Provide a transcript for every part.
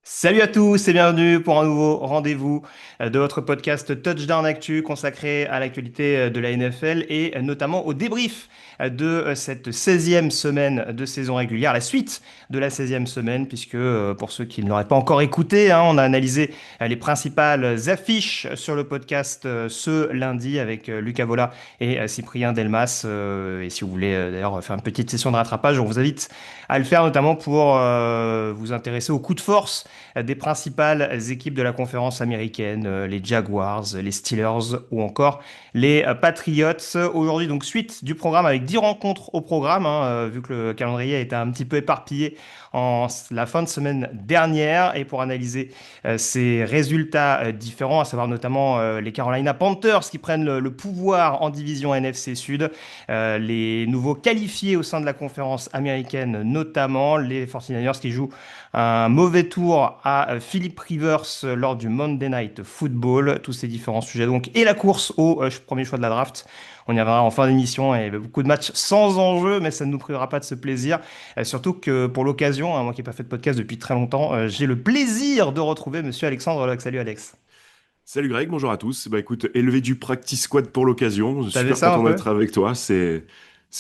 Salut à tous et bienvenue pour un nouveau rendez-vous de votre podcast Touchdown Actu consacré à l'actualité de la NFL et notamment au débrief de cette 16e semaine de saison régulière, la suite de la 16e semaine, puisque pour ceux qui ne l'auraient pas encore écouté, on a analysé les principales affiches sur le podcast ce lundi avec Lucas Vola et Cyprien Delmas. Et si vous voulez d'ailleurs faire une petite session de rattrapage, on vous invite à le faire notamment pour vous intéresser au coup de force des principales équipes de la conférence américaine, les Jaguars, les Steelers ou encore les Patriots. Aujourd'hui, donc, suite du programme avec 10 rencontres au programme, vu que le calendrier a été un petit peu éparpillé en la fin de semaine dernière. Et pour analyser ces résultats différents, à savoir notamment les Carolina Panthers qui prennent le pouvoir en division NFC Sud, les nouveaux qualifiés au sein de la conférence américaine, notamment les 49ers qui jouent un mauvais tour à Philip Rivers lors du Monday Night Football, tous ces différents sujets donc, et la course au premier choix de la draft. On y reviendra en fin d'émission et beaucoup de matchs sans enjeu, mais ça ne nous privera pas de ce plaisir. Surtout que pour l'occasion, moi qui n'ai pas fait de podcast depuis très longtemps, j'ai le plaisir de retrouver monsieur Alexandre Locke. Salut Alex. Salut Greg, bonjour à tous. Bah écoute, élevé du practice squad pour l'occasion, T'avais super ça un content peu? d'être avec toi, c'est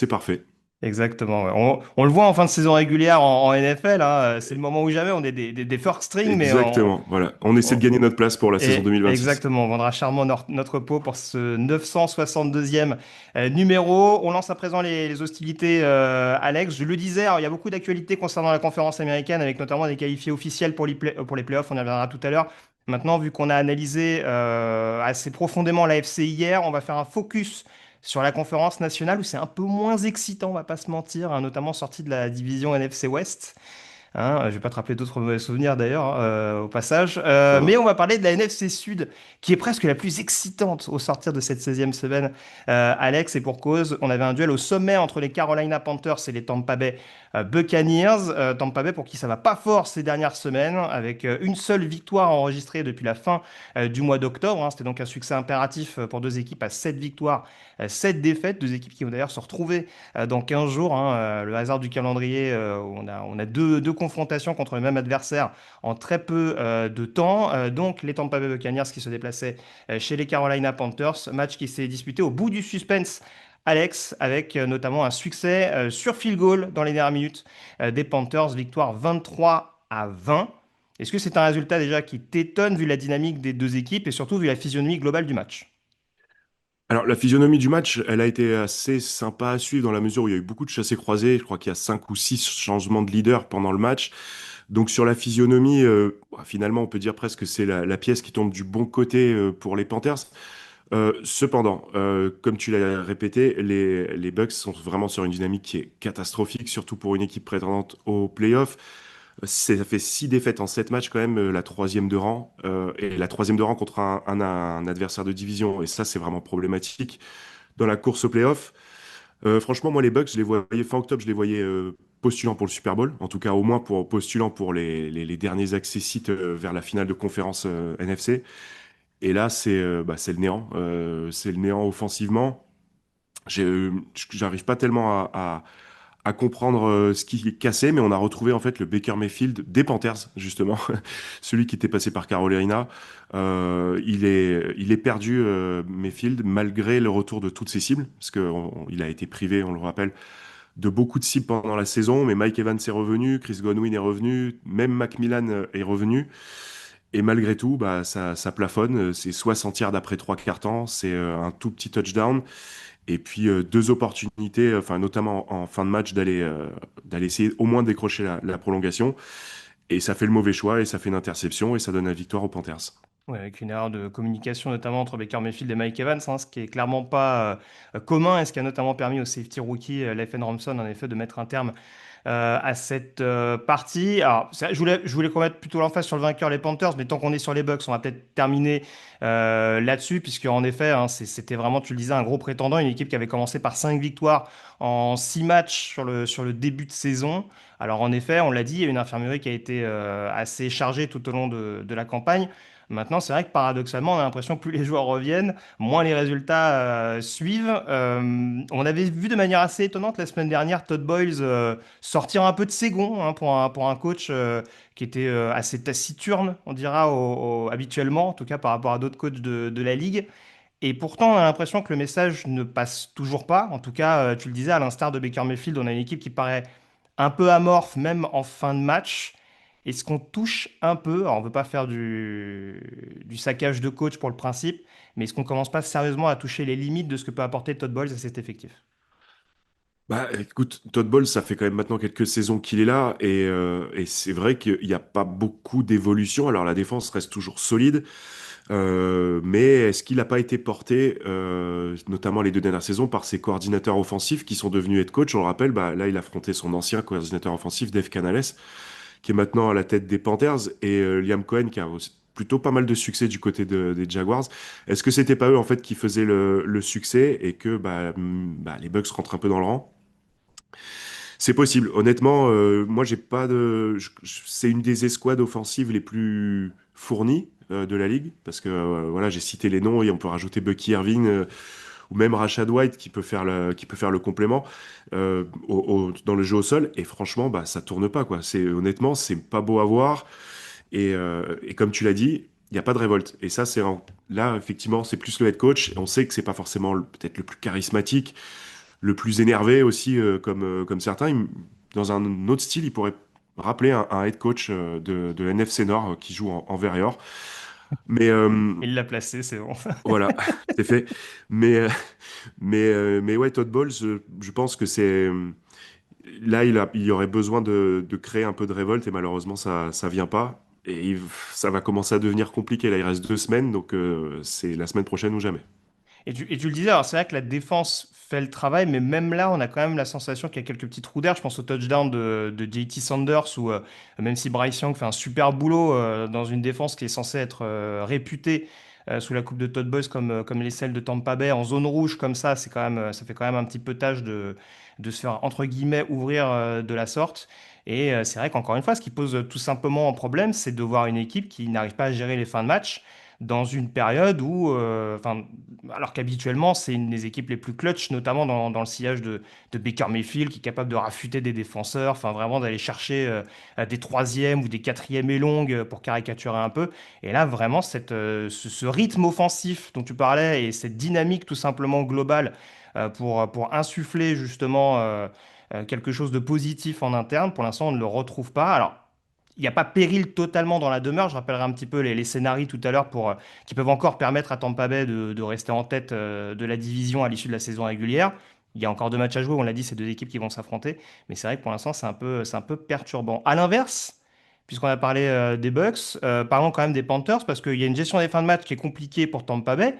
parfait. Exactement, ouais. On le voit en fin de saison régulière en NFL, c'est le moment où jamais on est des first string, mais Exactement, voilà. On essaie de on- gagner notre place pour la saison Et 2026. exactement, on vendra charmant notre peau pour ce 962e numéro. On lance à présent les hostilités, Alex. Je le disais, alors, il y a beaucoup d'actualités concernant la conférence américaine, avec notamment des qualifiés officiels pour les playoffs. On y reviendra tout à l'heure. Maintenant, vu qu'on a analysé assez profondément la l'AFC hier, on va faire un focus sur la conférence nationale où c'est un peu moins excitant, on va pas se mentir, notamment sorti de la division NFC West. Je vais pas te rappeler d'autres mauvais souvenirs d'ailleurs, au passage. Ça Mais va. on va parler de la NFC Sud, qui est presque la plus excitante au sortir de cette 16e semaine, Alex, et pour cause. On avait un duel au sommet entre les Carolina Panthers et les Tampa Bay Buccaneers. Tampa Bay pour qui ça va pas fort ces dernières semaines, avec une seule victoire enregistrée depuis la fin du mois d'octobre. C'était donc un succès impératif pour deux équipes à 7 victoires, 7 défaites. Deux équipes qui vont d'ailleurs se retrouver dans 15 jours. Le hasard du calendrier, où on a deux confrontations contre le même adversaire en très peu de temps. Donc les Tampa Bay Buccaneers qui se déplaçaient chez les Carolina Panthers. Match qui s'est disputé au bout du suspense. Alex, avec notamment un succès sur field goal dans les dernières minutes des Panthers, victoire 23-20. Est-ce que c'est un résultat déjà qui t'étonne vu la dynamique des deux équipes et surtout vu la physionomie globale du match? Alors la physionomie du match, elle a été assez sympa à suivre dans la mesure où il y a eu beaucoup de chassés croisés. Je crois qu'il y a 5 ou 6 changements de leader pendant le match. Donc sur la physionomie, finalement on peut dire presque que c'est la pièce qui tombe du bon côté pour les Panthers. Cependant, comme tu l'as répété, les Bucks sont vraiment sur une dynamique qui est catastrophique, surtout pour une équipe prétendante aux playoffs. Ça fait 6 défaites en 7 matchs quand même, la troisième de rang, et la troisième de rang contre un adversaire de division. Et ça, c'est vraiment problématique dans la course aux playoffs. Franchement, moi, les Bucks, je les voyais fin octobre, je les voyais postulant pour le Super Bowl, en tout cas au moins pour postulant pour les derniers accessites vers la finale de conférence NFC. Et là, c'est le néant. C'est le néant offensivement. J'arrive pas tellement à comprendre ce qui est cassé, mais on a retrouvé en fait le Baker Mayfield des Panthers, justement, celui qui était passé par Carolina. Il est perdu, Mayfield, malgré le retour de toutes ses cibles, parce qu'il a été privé, on le rappelle, de beaucoup de cibles pendant la saison, mais Mike Evans est revenu, Chris Godwin est revenu, même Macmillan est revenu. Et malgré tout, bah, ça plafonne. C'est 60 yards après 3 quarts temps, c'est un tout petit touchdown. Et puis 2 opportunités, enfin notamment en fin de match, d'aller essayer au moins de décrocher la prolongation. Et ça fait le mauvais choix et ça fait une interception et ça donne la victoire aux Panthers. Ouais, avec une erreur de communication notamment entre Baker Mayfield et Mike Evans, ce qui est clairement pas commun et ce qui a notamment permis au safety rookie Leffen Romson en effet de mettre un terme à cette partie. Alors, je voulais qu'on mette plutôt l'emphase sur le vainqueur, les Panthers, mais tant qu'on est sur les Bucks, on va peut-être terminer là-dessus, puisque en effet, c'était vraiment, tu le disais, un gros prétendant, une équipe qui avait commencé par 5 victoires en 6 matchs sur le début de saison. Alors en effet, on l'a dit, il y a une infirmerie qui a été assez chargée tout au long de la campagne. Maintenant, c'est vrai que paradoxalement, on a l'impression que plus les joueurs reviennent, moins les résultats suivent. On avait vu de manière assez étonnante la semaine dernière Todd Boyles sortir un peu de ses gonds hein, pour un coach qui était assez taciturne, on dira, habituellement, en tout cas par rapport à d'autres coachs de la ligue. Et pourtant, on a l'impression que le message ne passe toujours pas. En tout cas, tu le disais, à l'instar de Baker Mayfield, on a une équipe qui paraît un peu amorphe, même en fin de match. Est-ce qu'on touche un peu, alors on ne veut pas faire du saccage de coach pour le principe, mais est-ce qu'on commence pas sérieusement à toucher les limites de ce que peut apporter Todd Bowles à cet effectif? Bah, écoute, Todd Bowles, ça fait quand même maintenant quelques saisons qu'il est là, et c'est vrai qu'il n'y a pas beaucoup d'évolution. Alors la défense reste toujours solide, mais est-ce qu'il n'a pas été porté, notamment les deux dernières saisons, par ses coordinateurs offensifs qui sont devenus head coach? On le rappelle, bah, là il affrontait son ancien coordinateur offensif, Dave Canales, qui est maintenant à la tête des Panthers, et Liam Cohen, qui a aussi plutôt pas mal de succès du côté des Jaguars. Est-ce que c'était pas eux en fait qui faisaient le succès et que bah, les Bucks rentrent un peu dans le rang? C'est possible. Honnêtement, moi, j'ai pas de. C'est une des escouades offensives les plus fournies de la ligue, parce que voilà, j'ai cité les noms et on peut rajouter Bucky Irving ou même Rashad White qui peut faire le complément dans le jeu au sol. Et franchement, bah, ça tourne pas quoi. C'est honnêtement, c'est pas beau à voir. Et comme tu l'as dit, il n'y a pas de révolte. Et ça, là, effectivement, c'est plus le head coach. On sait que c'est pas forcément peut-être le plus charismatique, le plus énervé aussi, comme certains. Dans un autre style, il pourrait rappeler un head coach de NFC Nord qui joue en vert et or. Mais Il l'a placé, c'est bon. voilà, c'est fait. Mais, mais ouais, Todd Bowles, je pense que là, il y aurait besoin de créer un peu de révolte et malheureusement, ça vient pas. Ça va commencer à devenir compliqué. Là, il reste 2 semaines, donc c'est la semaine prochaine ou jamais. Et tu le disais, alors c'est vrai que la défense fait le travail, mais même là, on a quand même la sensation qu'il y a quelques petits trous d'air. Je pense au touchdown de JT Sanders, où même si Bryce Young fait un super boulot dans une défense qui est censée être réputée sous la coupe de Todd Bowles comme les celles de Tampa Bay, en zone rouge comme ça, c'est quand même, ça fait quand même un petit peu tâche de se faire, entre guillemets, ouvrir de la sorte. Et c'est vrai qu'encore une fois, ce qui pose tout simplement un problème, c'est de voir une équipe qui n'arrive pas à gérer les fins de match dans une période où, enfin, alors qu'habituellement, c'est une des équipes les plus clutch, notamment dans le sillage de Baker Mayfield, qui est capable de rafuter des défenseurs, enfin vraiment d'aller chercher des troisièmes ou des quatrièmes et longues pour caricaturer un peu. Et là, vraiment, ce rythme offensif dont tu parlais et cette dynamique tout simplement globale pour insuffler justement quelque chose de positif en interne, pour l'instant, on ne le retrouve pas. Alors, il n'y a pas péril totalement dans la demeure. Je rappellerai un petit peu les scénarios tout à l'heure qui peuvent encore permettre à Tampa Bay de rester en tête de la division à l'issue de la saison régulière. Il y a encore 2 matchs à jouer, on l'a dit, c'est deux équipes qui vont s'affronter. Mais c'est vrai que pour l'instant, c'est un peu perturbant. À l'inverse, puisqu'on a parlé des Bucks, parlons quand même des Panthers, parce qu'il y a une gestion des fins de match qui est compliquée pour Tampa Bay.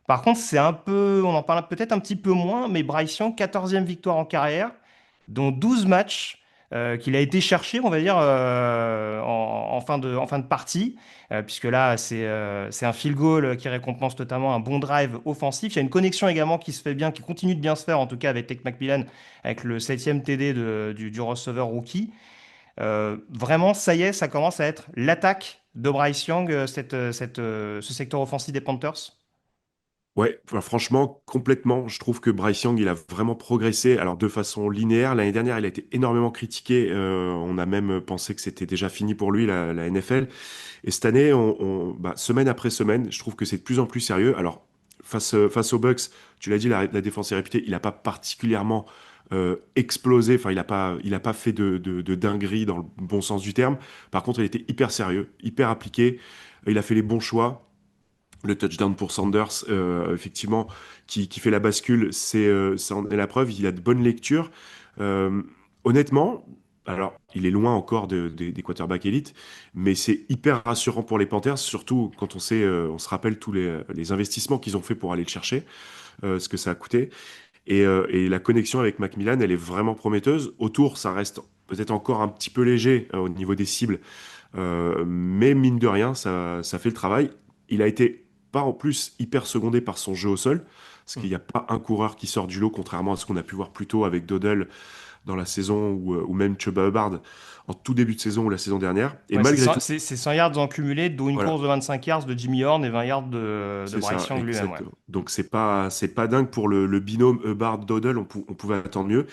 Par contre, c'est un peu, on en parle peut-être un petit peu moins, mais Bryce Young, 14e victoire en carrière, dont 12 matchs qu'il a été chercher, on va dire, en fin de partie, puisque là, c'est un field goal qui récompense notamment un bon drive offensif. Il y a une connexion également qui se fait bien, qui continue de bien se faire, en tout cas avec Tech McMillan, avec le 7e TD du receveur rookie. Vraiment, ça y est, ça commence à être l'attaque de Bryce Young, ce secteur offensif des Panthers. Ouais, enfin, franchement, complètement. Je trouve que Bryce Young, il a vraiment progressé. Alors, de façon linéaire, l'année dernière, il a été énormément critiqué. On a même pensé que c'était déjà fini pour lui, la NFL. Et cette année, bah, semaine après semaine, je trouve que c'est de plus en plus sérieux. Alors, face aux Bucks, tu l'as dit, la défense est réputée. Il n'a pas particulièrement explosé. Enfin, il a pas fait de dinguerie dans le bon sens du terme. Par contre, il était hyper sérieux, hyper appliqué. Il a fait les bons choix. Le touchdown pour Sanders, effectivement, qui fait la bascule, ça en est la preuve. Il a de bonnes lectures. Euh, Honnêtement, alors, il est loin encore des quarterbacks élites, mais c'est hyper rassurant pour les Panthers, surtout quand on se rappelle tous les investissements qu'ils ont fait pour aller le chercher, ce que ça a coûté. Et la connexion avec Macmillan, elle est vraiment prometteuse. Autour, ça reste peut-être encore un petit peu léger au niveau des cibles, mais mine de rien, ça fait le travail. Il a été pas en plus hyper secondé par son jeu au sol, parce qu'il n'y a pas un coureur qui sort du lot, contrairement à ce qu'on a pu voir plus tôt avec Dodell dans la saison ou même Chuba Hubbard en tout début de saison ou la saison dernière. Et Ouais, c'est malgré 100, tout, c'est 100 yards en cumulé, dont une voilà, course de 25 yards de Jimmy Horn et 20 yards de c'est Bryce ça, Young lui-même. Ouais. exactement. Donc c'est pas dingue pour le binôme Hubbard-Dodell, on pouvait attendre mieux.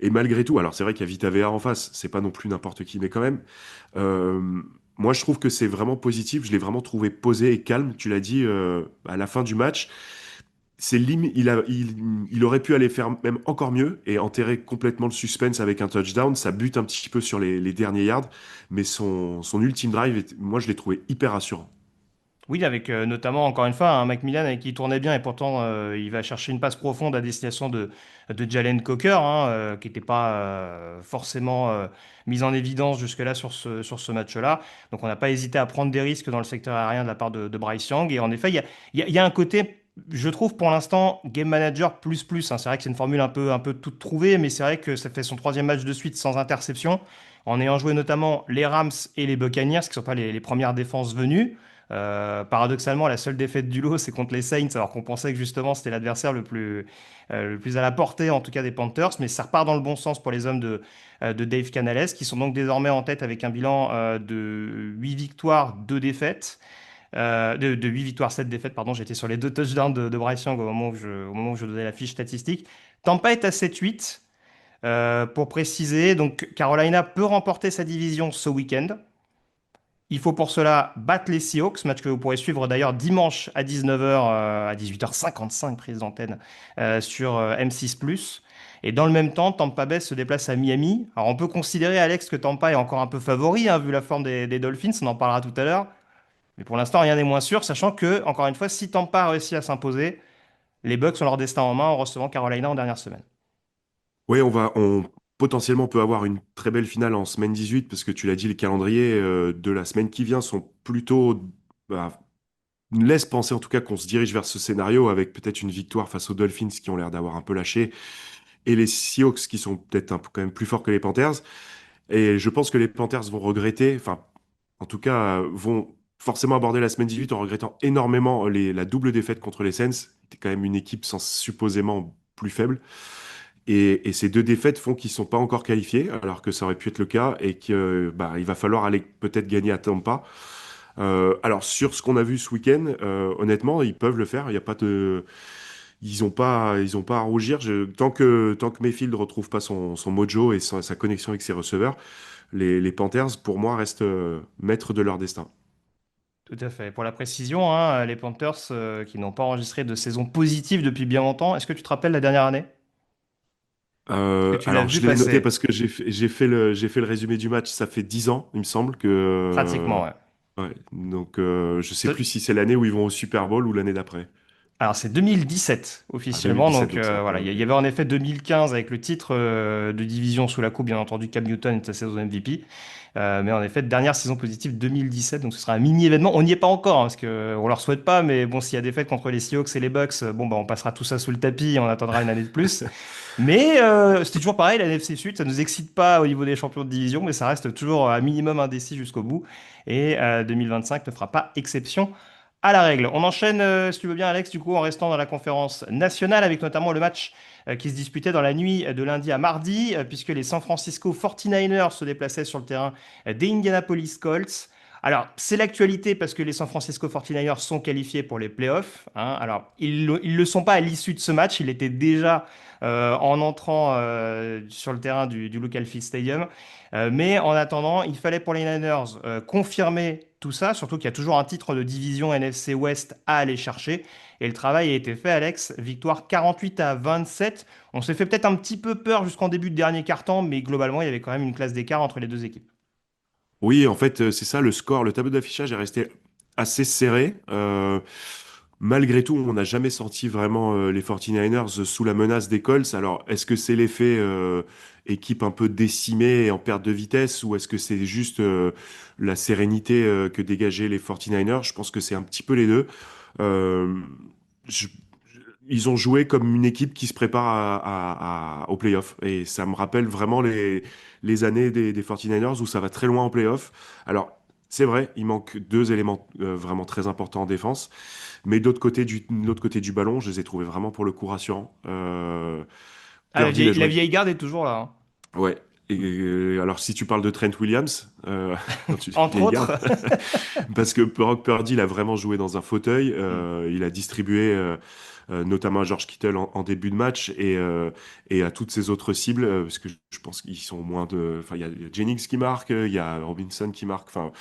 Et malgré tout, alors c'est vrai qu'il y a Vita Vea en face, c'est pas non plus n'importe qui, mais quand même, euh, moi je trouve que c'est vraiment positif. Je l'ai vraiment trouvé posé et calme. Tu l'as dit à la fin du match. Il aurait pu aller faire même encore mieux et enterrer complètement le suspense avec un touchdown. Ça bute un petit peu sur les derniers yards, mais son ultime drive, moi, je l'ai trouvé hyper rassurant. Oui, avec notamment, encore une fois, un Macmillan avec qui il tournait bien et pourtant il va chercher une passe profonde à destination de Jalen Coker, hein, qui n'était pas forcément mise en évidence jusque-là sur ce match-là. Donc on n'a pas hésité à prendre des risques dans le secteur aérien de la part de Bryce Young. Et en effet, il y a un côté, je trouve pour l'instant, game manager plus plus, hein. C'est vrai que c'est une formule un peu toute trouvée, mais c'est vrai que ça fait son troisième match de suite sans interception, en ayant joué notamment les Rams et les Buccaneers, qui ne sont pas les premières défenses venues. Paradoxalement, la seule défaite du lot, c'est contre les Saints, alors qu'on pensait que justement c'était l'adversaire le plus à la portée, en tout cas des Panthers. Mais ça repart dans le bon sens pour les hommes de Dave Canales, qui sont donc désormais en tête avec un bilan de 8 victoires, 2 défaites. De 8 victoires, 7 défaites, pardon, j'étais sur les deux touchdowns de Bryce Young au moment où je donnais la fiche statistique. Tampa est à 7-8. Pour préciser, donc Carolina peut remporter sa division ce week-end. Il faut pour cela battre les Seahawks, match que vous pourrez suivre d'ailleurs dimanche à 19h, à 18h55, prise d'antenne, sur M6+. Et dans le même temps, Tampa Bay se déplace à Miami. Alors on peut considérer, Alex, que Tampa est encore un peu favori, hein, vu la forme des Dolphins, on en parlera tout à l'heure. Mais pour l'instant, rien n'est moins sûr, sachant que, encore une fois, si Tampa réussit à s'imposer, les Bucks ont leur destin en main en recevant Carolina en dernière semaine. Oui, on potentiellement peut avoir une très belle finale en semaine 18 parce que tu l'as dit, les calendriers de la semaine qui vient sont plutôt, bah, laissent penser en tout cas qu'on se dirige vers ce scénario avec peut-être une victoire face aux Dolphins qui ont l'air d'avoir un peu lâché et les Seahawks qui sont peut-être quand même plus forts que les Panthers. Et je pense que les Panthers vont regretter, enfin, en tout cas, vont forcément aborder la semaine 18 en regrettant énormément la double défaite contre les Saints, qui était quand même une équipe sans, supposément plus faible. Et ces deux défaites font qu'ils ne sont pas encore qualifiés, alors que ça aurait pu être le cas, et que bah, il va falloir aller peut-être gagner à Tampa. Alors sur ce qu'on a vu ce week-end, honnêtement, ils peuvent le faire. Il y a pas de, ils ont pas à rougir. Tant que Mayfield retrouve pas son mojo et sa connexion avec ses receveurs, les Panthers, pour moi, restent maîtres de leur destin. Tout à fait. Pour la précision, hein, les Panthers qui n'ont pas enregistré de saison positive depuis bien longtemps, est-ce que tu te rappelles la dernière année? Est-ce que tu l'as Alors, vu je l'ai noté passer? parce que j'ai fait le résumé du match. Ça fait 10 ans, il me semble que. Pratiquement, ouais. Ouais. Donc, je sais plus De- si c'est l'année où ils vont au Super Bowl ou l'année d'après. Alors, c'est 2017 Ah, officiellement. 2017, Donc, donc c'est un voilà, peu. il y avait en effet 2015 avec le titre de division sous la coupe, bien entendu, Cam Newton et sa saison MVP. Mais en effet, dernière saison positive 2017, donc ce sera un mini événement. On n'y est pas encore, hein, parce que on leur souhaite pas, mais bon, s'il y a des fêtes contre les Seahawks et les Bucks, bon, bah, on passera tout ça sous le tapis et on attendra une année de plus. Mais c'était toujours pareil, la NFC Sud, ça nous excite pas au niveau des champions de division, mais ça reste toujours un minimum indécis jusqu'au bout. Et 2025 ne fera pas exception à la règle. On enchaîne, si tu veux bien, Alex, du coup, en restant dans la conférence nationale, avec notamment le match qui se disputait dans la nuit de lundi à mardi, puisque les San Francisco 49ers se déplaçaient sur le terrain des Indianapolis Colts. Alors, c'est l'actualité parce que les San Francisco 49ers sont qualifiés pour les playoffs, hein. Alors, ils ne le sont pas à l'issue de ce match, il était déjà en entrant sur le terrain du Local Field Stadium. Mais en attendant, il fallait pour les Niners confirmer tout ça, surtout qu'il y a toujours un titre de division NFC West à aller chercher. Et le travail a été fait, Alex. Victoire 48-27. On s'est fait peut-être un petit peu peur jusqu'en début de dernier quart-temps, mais globalement, il y avait quand même une classe d'écart entre les deux équipes. Oui, en fait, c'est ça, le score, le tableau d'affichage est resté assez serré. Malgré tout, on n'a jamais senti vraiment les 49ers sous la menace des Colts. Alors, est-ce que c'est l'effet équipe un peu décimée et en perte de vitesse, ou est-ce que c'est juste la sérénité que dégageaient les 49ers? Je pense que c'est un petit peu les deux. Euh, je- Ils ont joué comme une équipe qui se prépare aux playoffs. Et ça me rappelle vraiment les années des 49ers où ça va très loin en playoffs. Alors, C'est vrai, il manque deux éléments vraiment très importants en défense. Mais de l'autre côté du ballon, je les ai trouvés vraiment pour le coup rassurants. Ah, Purdy, il a la joué. vieille garde est toujours là, hein. Ouais. Et, alors, si tu parles de Trent Williams, quand tu Entre vieille garde, autres. parce que Brock Purdy, il a vraiment joué dans un fauteuil. Hmm. Il a distribué notamment à George Kittle en début de match et à toutes ses autres cibles, parce que je pense qu'ils sont au moins de. Enfin, il y a Jennings qui marque, il y a Robinson qui marque. Enfin,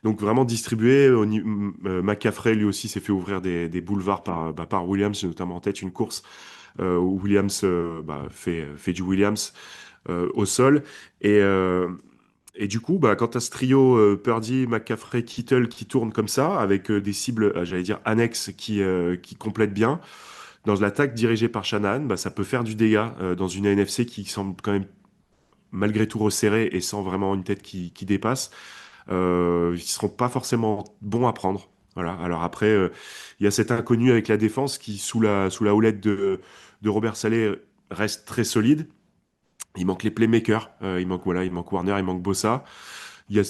donc vraiment distribué. McCaffrey, lui aussi, s'est fait ouvrir des boulevards par Williams. J'ai notamment en tête une course où Williams fait du Williams au sol. Et, euh, et du coup, quand tu as ce trio Purdy, McCaffrey, Kittle qui tourne comme ça, avec des cibles, j'allais dire, annexes qui complètent bien, dans l'attaque dirigée par Shanahan, ça peut faire du dégât dans une NFC qui semble quand même malgré tout resserrée et sans vraiment une tête qui dépasse. Ils seront pas forcément bons à prendre. Voilà. Alors après, il y a cet inconnu avec la défense qui, sous la houlette de Robert Saleh, reste très solide. Il manque les playmakers. Il manque Warner, il manque Bossa. Il y a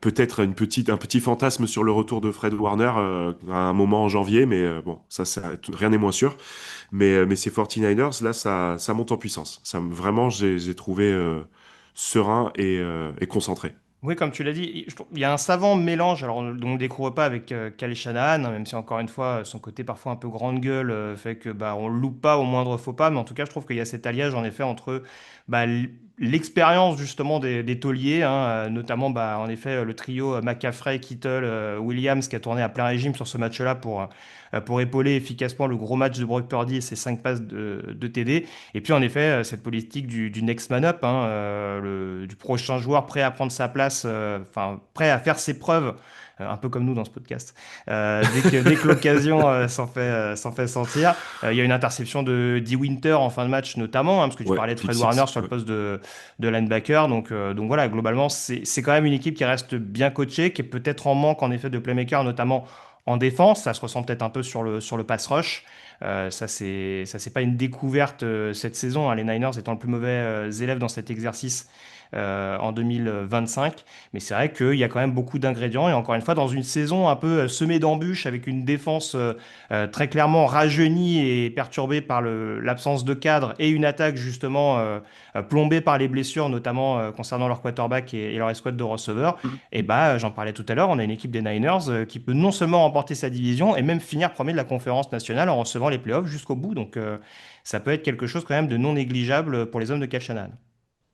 peut-être un petit fantasme sur le retour de Fred Warner à un moment en janvier, mais bon, rien n'est moins sûr. Mais ces 49ers, là, ça monte en puissance. Vraiment, j'ai trouvé serein et concentré. Oui, comme tu l'as dit, il y a un savant mélange. Alors, on ne le découvre pas avec Kyle Shanahan, hein, même si encore une fois, son côté parfois un peu grande gueule fait que on le loupe pas au moindre faux pas. Mais en tout cas, je trouve qu'il y a cet alliage en effet entre l'expérience justement des tauliers, hein, notamment en effet le trio McCaffrey, Kittle, Williams qui a tourné à plein régime sur ce match-là pour épauler efficacement le gros match de Brock Purdy et ses 5 passes de TD. Et puis en effet, cette politique du next man up, hein, du prochain joueur prêt à prendre sa place, enfin prêt à faire ses preuves, un peu comme nous dans ce podcast, dès que l'occasion s'en fait sentir. Il y a une interception de Dee Winter en fin de match notamment, hein, parce que tu Ouais, parlais de pick Fred Warner six. sur le Ouais. poste de linebacker. Donc voilà, globalement, c'est quand même une équipe qui reste bien coachée, qui est peut-être en manque en effet de playmaker, notamment en défense. Ça se ressent peut-être un peu sur le pass rush. Ça, c'est pas une découverte cette saison, hein, les Niners étant le plus mauvais élève dans cet exercice en 2025. Mais c'est vrai qu'il y a quand même beaucoup d'ingrédients. Et encore une fois, dans une saison un peu semée d'embûches, avec une défense très clairement rajeunie et perturbée par l'absence de cadre, et une attaque justement plombée par les blessures, notamment concernant leur quarterback et leur escouade de receveurs. Et j'en parlais tout à l'heure, on a une équipe des Niners qui peut non seulement remporter sa division et même finir premier de la conférence nationale en recevant les playoffs jusqu'au bout. Donc ça peut être quelque chose quand même de non négligeable pour les hommes de Kyle Shanahan.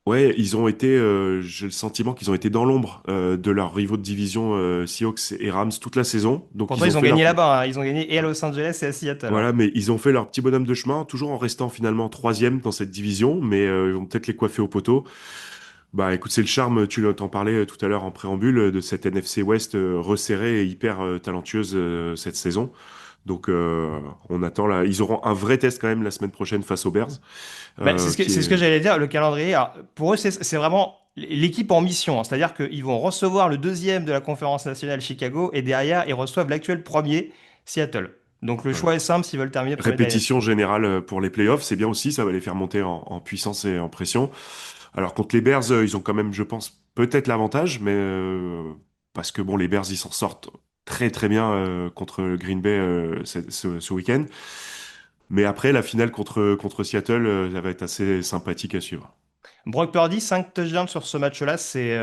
Ouais, j'ai le sentiment qu'ils ont été dans l'ombre de leurs rivaux de division Seahawks et Rams toute la saison. Donc Pourtant, ils ont ils ont fait gagné là-bas, hein. Ils ont gagné et à ouais, Los Angeles et à Seattle, hein. voilà, mais ils ont fait leur petit bonhomme de chemin, toujours en restant finalement troisième dans cette division, mais ils vont peut-être les coiffer au poteau. Bah écoute, c'est le charme, tu t'en parlais tout à l'heure en préambule, de cette NFC West resserrée et hyper talentueuse cette saison. Donc on attend là, ils auront un vrai test quand même la semaine prochaine face aux Bears, C'est ce que, qui c'est ce est que j'allais dire, le calendrier. Alors, pour eux, c'est vraiment l'équipe en mission, hein. C'est-à-dire qu'ils vont recevoir le deuxième de la conférence nationale Chicago et derrière, ils reçoivent l'actuel premier Seattle. Donc le voilà. choix est simple s'ils veulent terminer premier de la NFC. Répétition générale pour les playoffs, c'est bien aussi, ça va les faire monter en puissance et en pression. Alors contre les Bears, ils ont quand même, je pense, peut-être l'avantage, mais parce que bon, les Bears, ils s'en sortent très très bien contre Green Bay ce week-end. Mais après, la finale contre Seattle, ça va être assez sympathique à suivre. Brock Purdy, 5 touchdowns sur ce match-là, c'est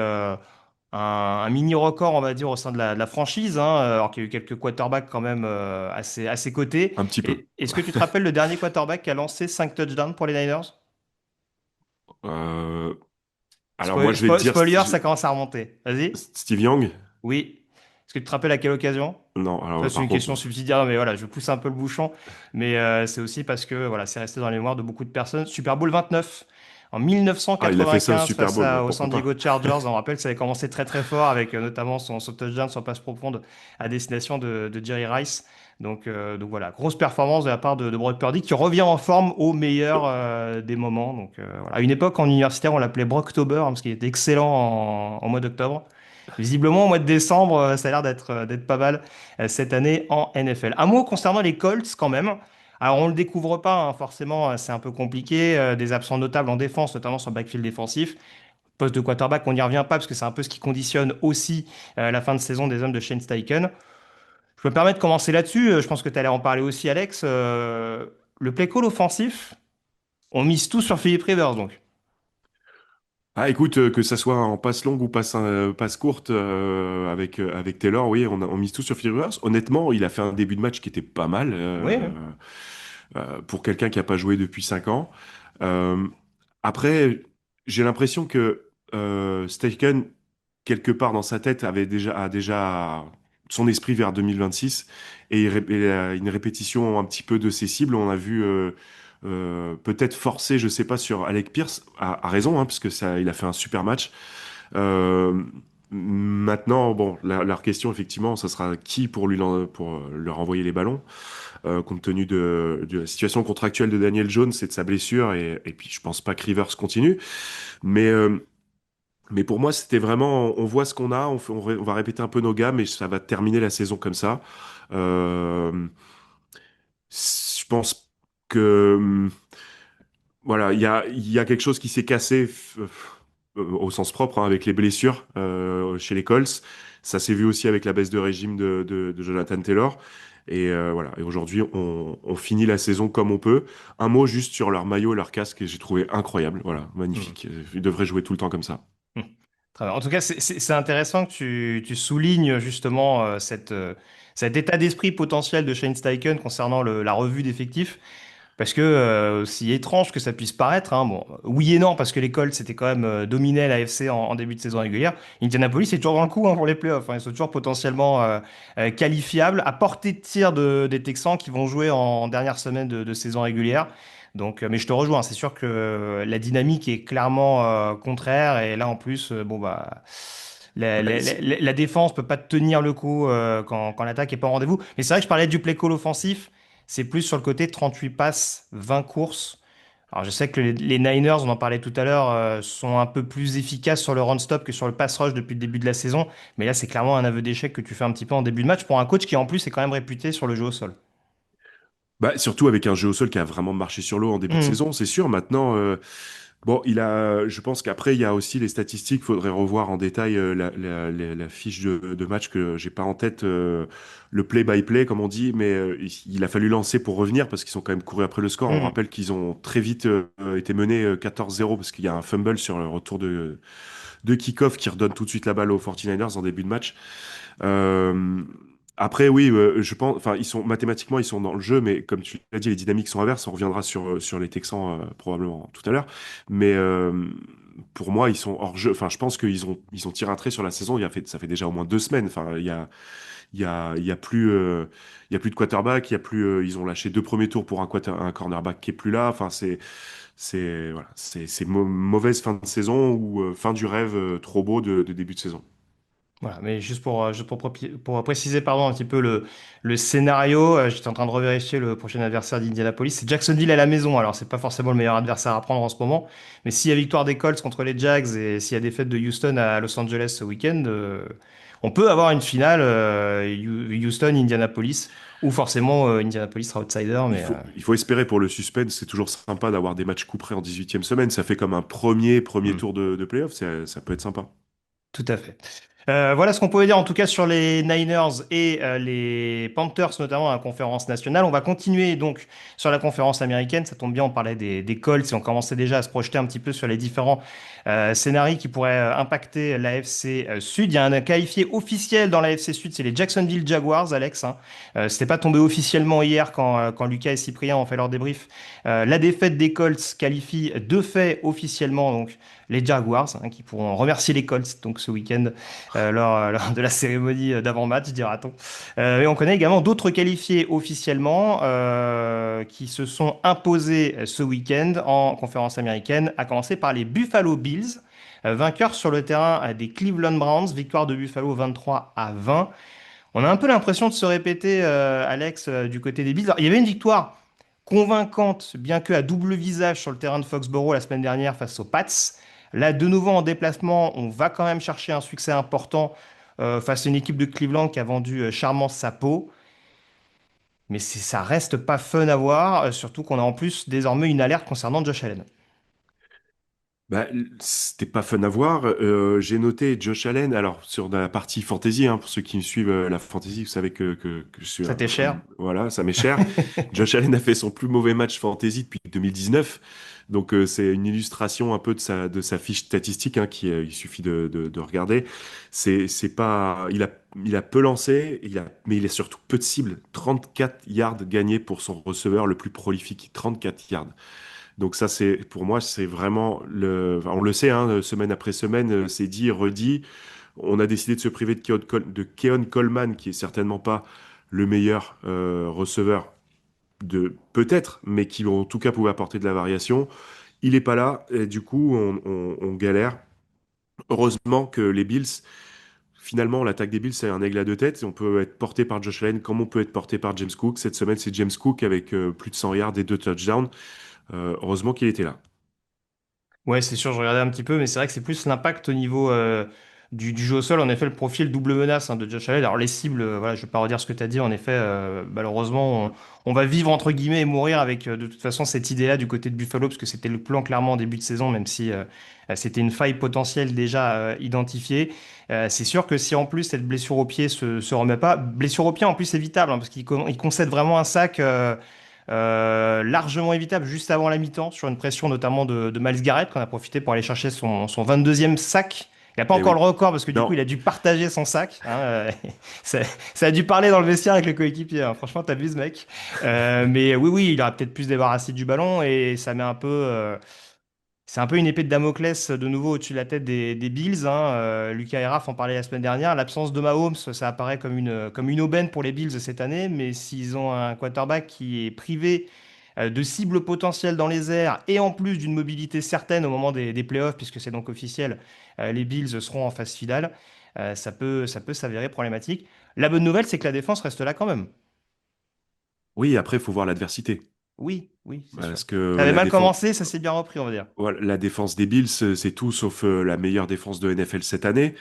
un mini record, on va dire, au sein de la franchise, hein, alors qu'il y a eu quelques quarterbacks quand même à ses côtés. Un petit peu. Est-ce que tu te rappelles le dernier quarterback qui a lancé 5 touchdowns pour les Niners? Euh, alors moi, je vais te dire Spoiler, ça commence à remonter. Vas-y. Steve Young. Oui. Est-ce que tu te rappelles à quelle occasion? Non, Ça, alors c'est par une contre, question subsidiaire, mais voilà, je pousse un peu le bouchon. Mais c'est aussi parce que voilà, c'est resté dans les mémoires de beaucoup de personnes. Super Bowl 29, en ah, il a fait ça au 1995, Super face Bowl, bah, aux pourquoi San Diego pas? Chargers. On rappelle que ça avait commencé très très fort avec notamment son touchdown sur passe profonde à destination de Jerry Rice. Donc voilà, grosse performance de la part de Brock Purdy qui revient en forme au meilleur des moments. Donc voilà. À une époque en universitaire, on l'appelait Brocktober, hein, parce qu'il était excellent en mois d'octobre. Visiblement, au mois de décembre, ça a l'air d'être pas mal cette année en NFL. Un mot concernant les Colts quand même. Alors, on le découvre pas, hein, forcément, c'est un peu compliqué. Des absents notables en défense, notamment sur le backfield défensif. poste de quarterback, on n'y revient pas parce que c'est un peu ce qui conditionne aussi la fin de saison des hommes de Shane Steichen. Je peux me permettre de commencer là-dessus. Je pense que tu allais en parler aussi, Alex. Le play call offensif, on mise tout sur Philippe Rivers, donc. Ah, écoute, que ça soit en passe longue ou passe courte avec Taylor, oui, on mise tout sur Phil Rivers. Honnêtement, il a fait un début de match qui était pas mal Oui, oui. pour quelqu'un qui a pas joué depuis 5 ans. Euh, Après, j'ai l'impression que Steichen, quelque part dans sa tête, a déjà son esprit vers 2026 et il a une répétition un petit peu de ses cibles. On a vu peut-être forcer, je sais pas, sur Alec Pierce, a raison, hein, parce que ça, il a fait un super match. Euh, Maintenant, bon, leur question, effectivement, ça sera qui pour leur envoyer les ballons, compte tenu de la situation contractuelle de Daniel Jones et de sa blessure, et puis je pense pas que Rivers continue. Mais, euh, mais pour moi, c'était vraiment, on voit ce qu'on a, on va répéter un peu nos gammes, et ça va terminer la saison comme ça. Euh, je pense que voilà, il y a quelque chose qui s'est cassé au sens propre, hein, avec les blessures chez les Colts. Ça s'est vu aussi avec la baisse de régime de Jonathan Taylor. Et voilà. Et aujourd'hui, on finit la saison comme on peut. Un mot juste sur leur maillot et leur casque, que j'ai trouvé incroyable. Voilà, Hmm. magnifique. Ils devraient jouer tout le temps comme ça. Hmm. Très bien. En tout cas, c'est intéressant que tu soulignes justement cet état d'esprit potentiel de Shane Steichen concernant la revue d'effectifs. Parce que, aussi étrange que ça puisse paraître, hein, bon, oui et non, parce que les Colts c'était quand même dominé la FC en début de saison régulière. Indianapolis est toujours dans le coup, hein, pour les playoffs, hein. Ils sont toujours potentiellement qualifiables à portée de tir des Texans qui vont jouer en dernière semaine de saison régulière. Donc, mais je te rejoins, c'est sûr que la dynamique est clairement contraire. Et là, en plus, bon bah. Bah, La défense peut pas tenir le coup quand l'attaque est pas au rendez-vous. Mais c'est vrai que je parlais du play call offensif. C'est plus sur le côté 38 passes, 20 courses. Alors je sais que les Niners, on en parlait tout à l'heure, sont un peu plus efficaces sur le run-stop que sur le pass-rush depuis le début de la saison. Mais là, c'est clairement un aveu d'échec que tu fais un petit peu en début de match pour un coach qui en plus est quand même réputé sur le jeu au sol. surtout avec un jeu au sol qui a vraiment marché sur l'eau en début de Hmm. saison, c'est sûr. Maintenant, bon, je pense qu'après, il y a aussi les statistiques. Faudrait revoir en détail la fiche de match que j'ai pas en tête, le play-by-play, comme on dit, mais il a fallu lancer pour revenir parce qu'ils ont quand même couru après le score. On Hmm. rappelle qu'ils ont très vite été menés 14-0 parce qu'il y a un fumble sur le retour de kick-off qui redonne tout de suite la balle aux 49ers en début de match. Euh, Après, oui, je pense, enfin, mathématiquement, ils sont dans le jeu, mais comme tu l'as dit, les dynamiques sont inverses. On reviendra sur les Texans probablement tout à l'heure. Mais pour moi, ils sont hors jeu. Enfin, je pense qu'ils ont tiré un trait sur la saison. Ça fait déjà au moins 2 semaines. Enfin, il y a plus de quarterback. Ils ont lâché 2 premiers tours pour un cornerback qui est plus là. Enfin, voilà, c'est mauvaise fin de saison ou fin du rêve trop beau de début de saison. Voilà, mais pour préciser pardon, un petit peu le scénario, j'étais en train de revérifier le prochain adversaire d'Indianapolis. C'est Jacksonville à la maison, alors c'est pas forcément le meilleur adversaire à prendre en ce moment. Mais s'il y a victoire des Colts contre les Jags et s'il y a défaite de Houston à Los Angeles ce week-end, on peut avoir une finale Houston-Indianapolis, ou forcément Indianapolis sera outsider, Il mais faut, il faut espérer pour le suspense. C'est toujours sympa d'avoir des matchs couperés en 18e semaine. Ça fait comme un premier hmm. tour de playoff. Ça peut être sympa. Tout à fait. Voilà ce qu'on pouvait dire en tout cas sur les Niners et les Panthers, notamment à la conférence nationale. On va continuer donc sur la conférence américaine. Ça tombe bien, on parlait des Colts et on commençait déjà à se projeter un petit peu sur les différents scénarios qui pourraient impacter l'AFC Sud. Il y a un qualifié officiel dans l'AFC Sud, c'est les Jacksonville Jaguars, Alex, hein. C'était pas tombé officiellement hier quand Lucas et Cyprien ont fait leur débrief. La défaite des Colts qualifie de fait officiellement donc les Jaguars, hein, qui pourront remercier les Colts donc ce week-end lors de la cérémonie d'avant-match, dira-t-on. Et on connaît également d'autres qualifiés officiellement qui se sont imposés ce week-end en conférence américaine, à commencer par les Buffalo Bills, vainqueurs sur le terrain des Cleveland Browns, victoire de Buffalo 23-20. On a un peu l'impression de se répéter, Alex, du côté des Bills. Alors, il y avait une victoire convaincante, bien que à double visage sur le terrain de Foxborough la semaine dernière face aux Pats. Là, de nouveau en déplacement, on va quand même chercher un succès important face à une équipe de Cleveland qui a vendu charmant sa peau. Mais ça reste pas fun à voir, surtout qu'on a en plus désormais une alerte concernant Josh Allen. Bah, c'était pas fun à voir. J'ai noté Josh Allen. Alors sur la partie fantasy, hein, pour ceux qui me suivent la fantasy, vous savez que je suis Ça t'est cher? voilà, ça m'est cher. Josh Allen a fait son plus mauvais match fantasy depuis 2019. Donc c'est une illustration un peu de sa fiche statistique, hein, il suffit de regarder. C'est pas, il a peu lancé, mais il a surtout peu de cibles. 34 yards gagnés pour son receveur le plus prolifique. 34 yards. Donc ça, c'est pour moi, c'est vraiment enfin, on le sait, hein, semaine après semaine, c'est dit et redit. On a décidé de se priver de Keon Coleman, qui est certainement pas le meilleur receveur de peut-être, mais qui en tout cas pouvait apporter de la variation. Il est pas là, et du coup, on galère. Heureusement que les Bills, finalement, l'attaque des Bills, c'est un aigle à deux têtes. On peut être porté par Josh Allen comme on peut être porté par James Cook. Cette semaine, c'est James Cook avec plus de 100 yards et 2 touchdowns. Heureusement qu'il était là. Ouais, c'est sûr, je regardais un petit peu, mais c'est vrai que c'est plus l'impact au niveau du jeu au sol. En effet, le profil double menace, hein, de Josh Allen. Alors, les cibles, voilà, je vais pas redire ce que tu as dit. En effet, malheureusement, on va vivre entre guillemets et mourir avec de toute façon cette idée-là du côté de Buffalo, parce que c'était le plan clairement en début de saison, même si c'était une faille potentielle déjà identifiée. C'est sûr que si en plus cette blessure au pied se remet pas, blessure au pied en plus évitable, hein, parce il concède vraiment un sac. Largement évitable juste avant la mi-temps sur une pression notamment de Myles Garrett qu'on a profité pour aller chercher son 22e sac. Il n'a pas Eh encore le oui. record parce que du coup il Non, a dû partager son sac, hein, ça, ça a dû parler dans le vestiaire avec le coéquipier, hein. Franchement, t'abuses, mec. Mais oui, oui, il aurait peut-être pu se débarrasser du ballon et ça met un peu, c'est un peu une épée de Damoclès de nouveau au-dessus de la tête des Bills, hein. Lucas et Raph en parlait la semaine dernière. L'absence de Mahomes, ça apparaît comme une aubaine pour les Bills cette année, mais s'ils ont un quarterback qui est privé de cibles potentielles dans les airs et en plus d'une mobilité certaine au moment des playoffs, puisque c'est donc officiel, les Bills seront en phase finale, ça peut s'avérer problématique. La bonne nouvelle, c'est que la défense reste là quand même. oui, après, il faut voir l'adversité. Oui, oui, c'est sûr. Parce que Ça avait mal commencé, ça s'est bien repris, on va dire. voilà, la défense des Bills, c'est tout sauf la meilleure défense de NFL cette année.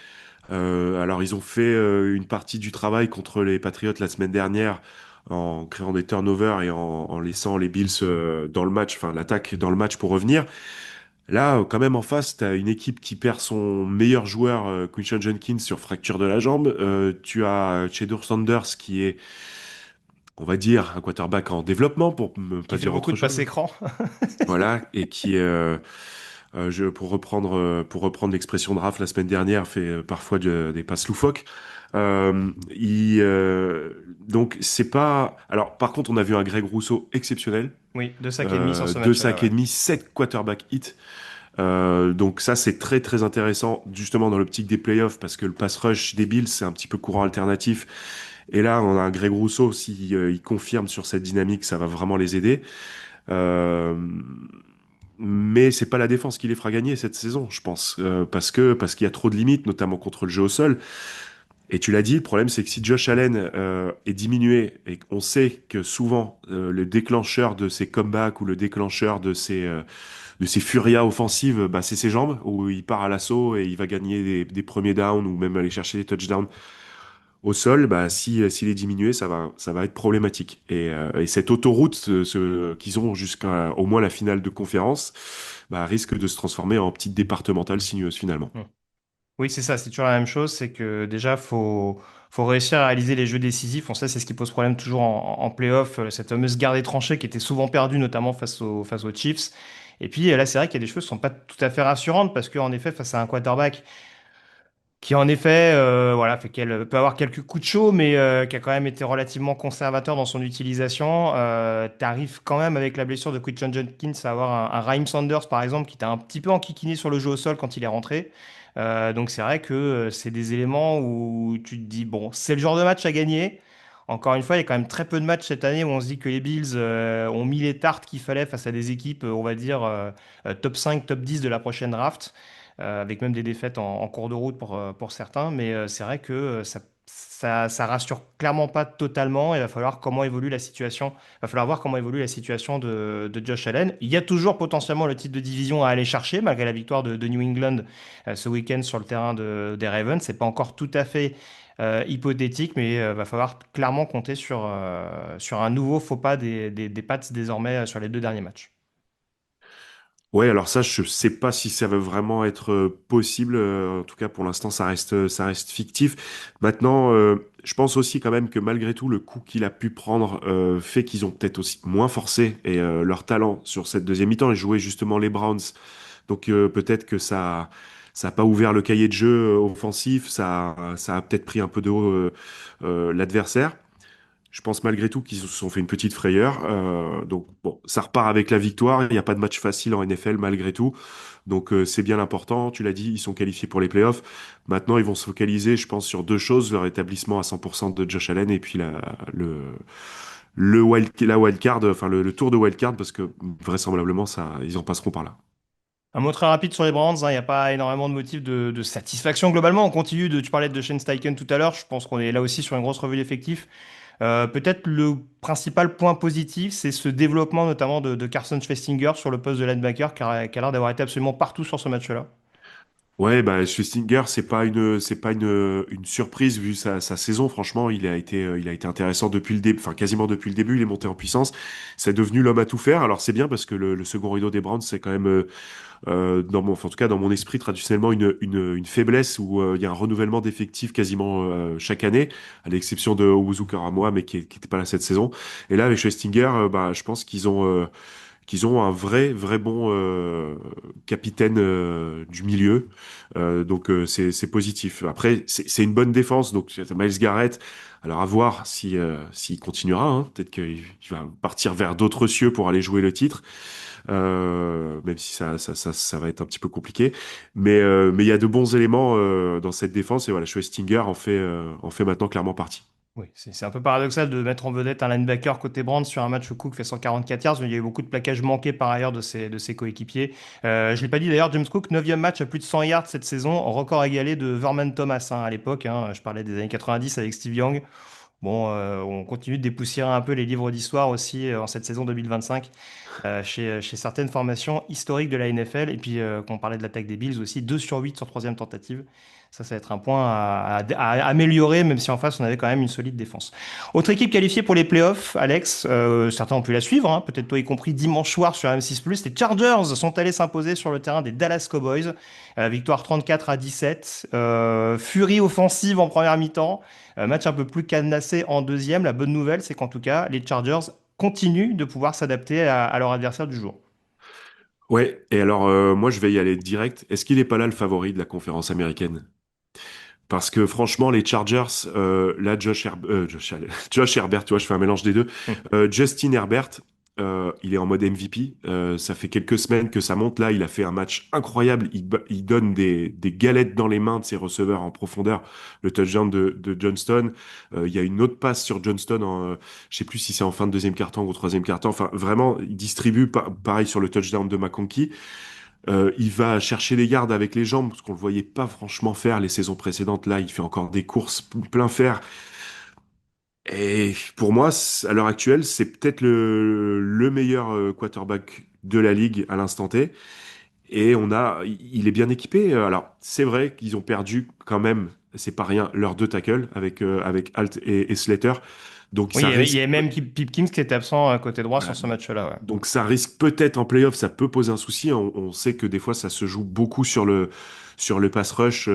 Alors, ils ont fait une partie du travail contre les Patriots la semaine dernière en créant des turnovers et en laissant les Bills dans le match, enfin l'attaque dans le match pour revenir. Là, quand même en face, tu as une équipe qui perd son meilleur joueur, Quinton Jenkins, sur fracture de la jambe. Tu as Shedeur Sanders qui est, on va dire, un quarterback en développement, pour ne Qui pas fait dire beaucoup autre de passe chose. écran. Voilà, et qui, pour reprendre l'expression de Raph la semaine dernière, fait parfois des passes loufoques. Donc c'est pas. Alors par contre, on a vu un Greg Rousseau exceptionnel, Oui, 2 sacs et demi sur ce deux match-là, sacs et ouais. demi, 7 quarterback hits. Donc ça c'est très très intéressant justement dans l'optique des playoffs parce que le pass rush des Bills c'est un petit peu courant alternatif. Et là on a un Greg Rousseau si il confirme sur cette dynamique, ça va vraiment les aider. Euh, mais c'est pas la défense qui les fera gagner cette saison, je pense, parce qu'il y a trop de limites, notamment contre le jeu au sol. Et tu l'as dit, le problème c'est que si Josh Allen est diminué et qu'on sait que souvent le déclencheur de ses comebacks ou le déclencheur de ses furias offensives, bah, c'est ses jambes où il part à l'assaut et il va gagner des premiers downs ou même aller chercher des touchdowns au sol, bah, si, s'il est diminué, ça va être problématique. Et cette autoroute qu'ils ont jusqu'à au moins la finale de conférence, bah, risque de se transformer en petite départementale sinueuse finalement. Mm. Oui, c'est ça, c'est toujours la même chose, c'est que déjà, faut réussir à réaliser les jeux décisifs. On sait, c'est ce qui pose problème toujours en playoff, cette fameuse garde des tranchées qui était souvent perdue, notamment face aux Chiefs. Et puis là, c'est vrai qu'il y a des choses qui sont pas tout à fait rassurantes, parce qu'en effet, face à un quarterback qui en effet, voilà, fait qu'elle peut avoir quelques coups de chaud, mais qui a quand même été relativement conservateur dans son utilisation. T'arrives quand même avec la blessure de Quinton Jenkins à avoir un Raheem Sanders par exemple qui t'a un petit peu enquiquiné sur le jeu au sol quand il est rentré. Donc c'est vrai que c'est des éléments où tu te dis bon, c'est le genre de match à gagner. Encore une fois, il y a quand même très peu de matchs cette année où on se dit que les Bills ont mis les tartes qu'il fallait face à des équipes, on va dire, top 5, top 10 de la prochaine draft avec même des défaites en cours de route pour certains. Mais c'est vrai que ça rassure clairement pas totalement. Il va falloir comment évolue la situation. Il va falloir voir comment évolue la situation de Josh Allen. Il y a toujours potentiellement le titre de division à aller chercher, malgré la victoire de New England ce week-end sur le terrain des Ravens. C'est pas encore tout à fait hypothétique, mais il va falloir clairement compter sur un nouveau faux pas des Pats désormais sur les 2 derniers matchs. Ouais, alors ça, je sais pas si ça va vraiment être possible. En tout cas, pour l'instant, ça reste fictif. Maintenant, je pense aussi quand même que malgré tout, le coup qu'il a pu prendre fait qu'ils ont peut-être aussi moins forcé et leur talent sur cette deuxième mi-temps et joué justement les Browns. Donc peut-être que ça a pas ouvert le cahier de jeu offensif. Ça a peut-être pris un peu de haut l'adversaire. Je pense malgré tout qu'ils se sont fait une petite frayeur. Donc bon, ça repart avec la victoire. Il n'y a pas de match facile en NFL malgré tout. Donc c'est bien important. Tu l'as dit, ils sont qualifiés pour les playoffs. Maintenant, ils vont se focaliser, je pense, sur deux choses, le rétablissement à 100% de Josh Allen et puis la wild card, enfin le tour de wild card, parce que vraisemblablement, ils en passeront par là. Un mot très rapide sur les Browns, hein, il n'y a pas énormément de motifs de satisfaction globalement. On continue tu parlais de Shane Steichen tout à l'heure, je pense qu'on est là aussi sur une grosse revue d'effectifs. Peut-être le principal point positif, c'est ce développement notamment de Carson Schwestinger sur le poste de linebacker qui a l'air d'avoir été absolument partout sur ce match-là. Ouais, bah Schlesinger, c'est pas une surprise vu sa saison. Franchement, il a été intéressant depuis le début, enfin quasiment depuis le début. Il est monté en puissance. C'est devenu l'homme à tout faire. Alors c'est bien parce que le second rideau des Browns, c'est quand même enfin, en tout cas dans mon esprit traditionnellement une faiblesse où il y a un renouvellement d'effectifs quasiment chaque année, à l'exception de Owuzu Karamoa, mais qui était pas là cette saison. Et là avec Schlesinger, bah je pense qu'ils ont un vrai bon capitaine du milieu. Donc c'est positif. Après, c'est une bonne défense. Donc c'est Myles Garrett. Alors à voir si s'il continuera. Hein. Peut-être qu'il va partir vers d'autres cieux pour aller jouer le titre. Même si ça va être un petit peu compliqué. Mais il y a de bons éléments dans cette défense. Et voilà, Schwestinger en fait maintenant clairement partie. Oui, c'est un peu paradoxal de mettre en vedette un linebacker côté Browns sur un match où Cook fait 144 yards, mais il y a eu beaucoup de plaquages manqués par ailleurs de ses coéquipiers. Je ne l'ai pas dit d'ailleurs, James Cook, 9e match à plus de 100 yards cette saison, record égalé de Vernon Thomas à l'époque. Je parlais des années 90 avec Steve Young. Bon, on continue de dépoussiérer un peu les livres d'histoire aussi en cette saison 2025 chez certaines formations historiques de la NFL. Et puis, quand on parlait de l'attaque des Bills aussi, 2 sur 8 sur troisième tentative. Ça va être un point à améliorer, même si en face, on avait quand même une solide défense. Autre équipe qualifiée pour les playoffs, Alex, certains ont pu la suivre, hein, peut-être toi y compris dimanche soir sur M6+. Les Chargers sont allés s'imposer sur le terrain des Dallas Cowboys. Victoire 34-17. Furie offensive en première mi-temps. Match un peu plus cadenassé en deuxième. La bonne nouvelle, c'est qu'en tout cas, les Chargers continuent de pouvoir s'adapter à leur adversaire du jour. Ouais. Et alors moi je vais y aller direct. Est-ce qu'il est pas là le favori de la conférence américaine? Parce que franchement, les Chargers, là, Josh Herbert, tu vois, je fais un mélange des deux. Justin Herbert, il est en mode MVP. Ça fait quelques semaines que ça monte. Là, il a fait un match incroyable. Il donne des galettes dans les mains de ses receveurs en profondeur. Le touchdown de Johnston. Il y a une autre passe sur Johnston. Je sais plus si c'est en fin de deuxième quart-temps ou au troisième quart-temps. Enfin, vraiment, il distribue pareil sur le touchdown de McConkey. Il va chercher les yards avec les jambes, ce qu'on le voyait pas franchement faire les saisons précédentes. Là, il fait encore des courses plein fer. Et pour moi, à l'heure actuelle, c'est peut-être le meilleur quarterback de la ligue à l'instant T. Et il est bien équipé. Alors, c'est vrai qu'ils ont perdu quand même, c'est pas rien, leurs deux tackles avec Alt et Slater. Donc Oui, ça il y risque, avait même Pip Kims qui était absent à côté droit sur voilà. ce match-là. Ouais. Donc ça risque peut-être en playoff, ça peut poser un souci. On sait que des fois ça se joue beaucoup sur le pass rush,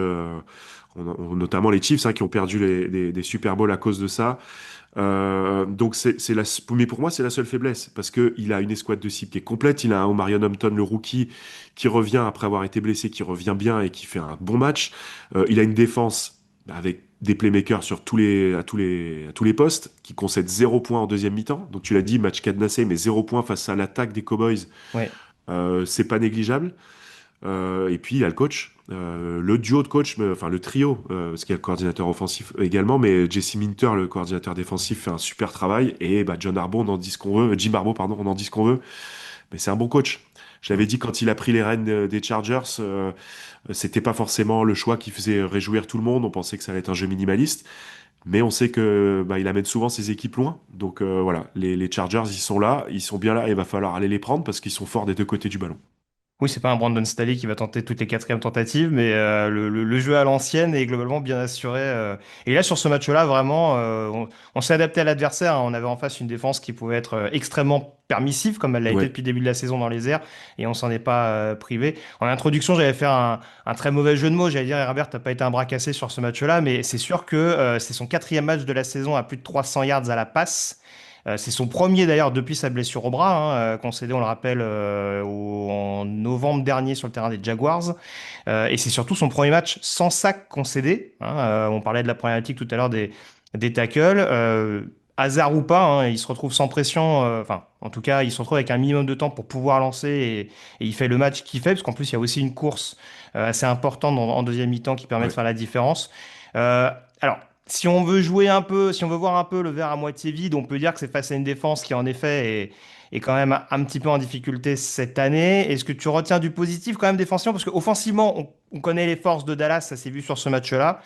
notamment les Chiefs qui ont perdu des Super Bowls à cause de ça. Donc mais pour moi c'est la seule faiblesse parce que il a une escouade de cible qui est complète. Il a un Omarion Hampton le rookie qui revient après avoir été blessé, qui revient bien et qui fait un bon match. Il a une défense avec des playmakers sur à tous les postes, qui concèdent 0 points en deuxième mi-temps. Donc tu l'as dit, match cadenassé, mais 0 points face à l'attaque des Cowboys, Ouais. c'est pas négligeable. Et puis il y a le coach, le duo de coach, enfin le trio, parce qu'il y a le coordinateur offensif également, mais Jesse Minter, le coordinateur défensif, fait un super travail. Et bah, John Harbaugh, on en dit ce qu'on veut, Jim Harbaugh, pardon, on en dit ce qu'on veut, mais c'est un bon coach. Je l'avais dit quand il a pris les rênes des Chargers, c'était pas forcément le choix qui faisait réjouir tout le monde. On pensait que ça allait être un jeu minimaliste, mais on sait que bah, il amène souvent ses équipes loin. Donc voilà, les Chargers, ils sont là, ils sont bien là, et il va falloir aller les prendre parce qu'ils sont forts des deux côtés du ballon. Oui, c'est pas un Brandon Staley qui va tenter toutes les quatrièmes tentatives, mais le jeu à l'ancienne est globalement bien assuré. Et là, sur ce match-là, vraiment, on s'est adapté à l'adversaire, hein. On avait en face une défense qui pouvait être extrêmement permissive, comme elle l'a été Ouais, depuis le début de la saison dans les airs, et on s'en est pas privé. En introduction, j'allais faire un très mauvais jeu de mots. J'allais dire, Herbert, t'as pas été un bras cassé sur ce match-là, mais c'est sûr que c'est son quatrième match de la saison à plus de 300 yards à la passe. C'est son premier d'ailleurs depuis sa blessure au bras, hein, concédé, on le rappelle, en novembre dernier sur le terrain des Jaguars. Et c'est surtout son premier match sans sac concédé, hein. On parlait de la problématique tout à l'heure des tackles. Hasard ou pas, hein, il se retrouve sans pression. Enfin, en tout cas, il se retrouve avec un minimum de temps pour pouvoir lancer et il fait le match qu'il fait, parce qu'en plus, il y a aussi une course assez importante en deuxième mi-temps qui permet de ouais. faire la différence. Alors, si on veut jouer un peu, si on veut voir un peu le verre à moitié vide, on peut dire que c'est face à une défense qui, en effet, est quand même un petit peu en difficulté cette année. Est-ce que tu retiens du positif quand même défensivement? Parce qu'offensivement, on connaît les forces de Dallas, ça s'est vu sur ce match-là.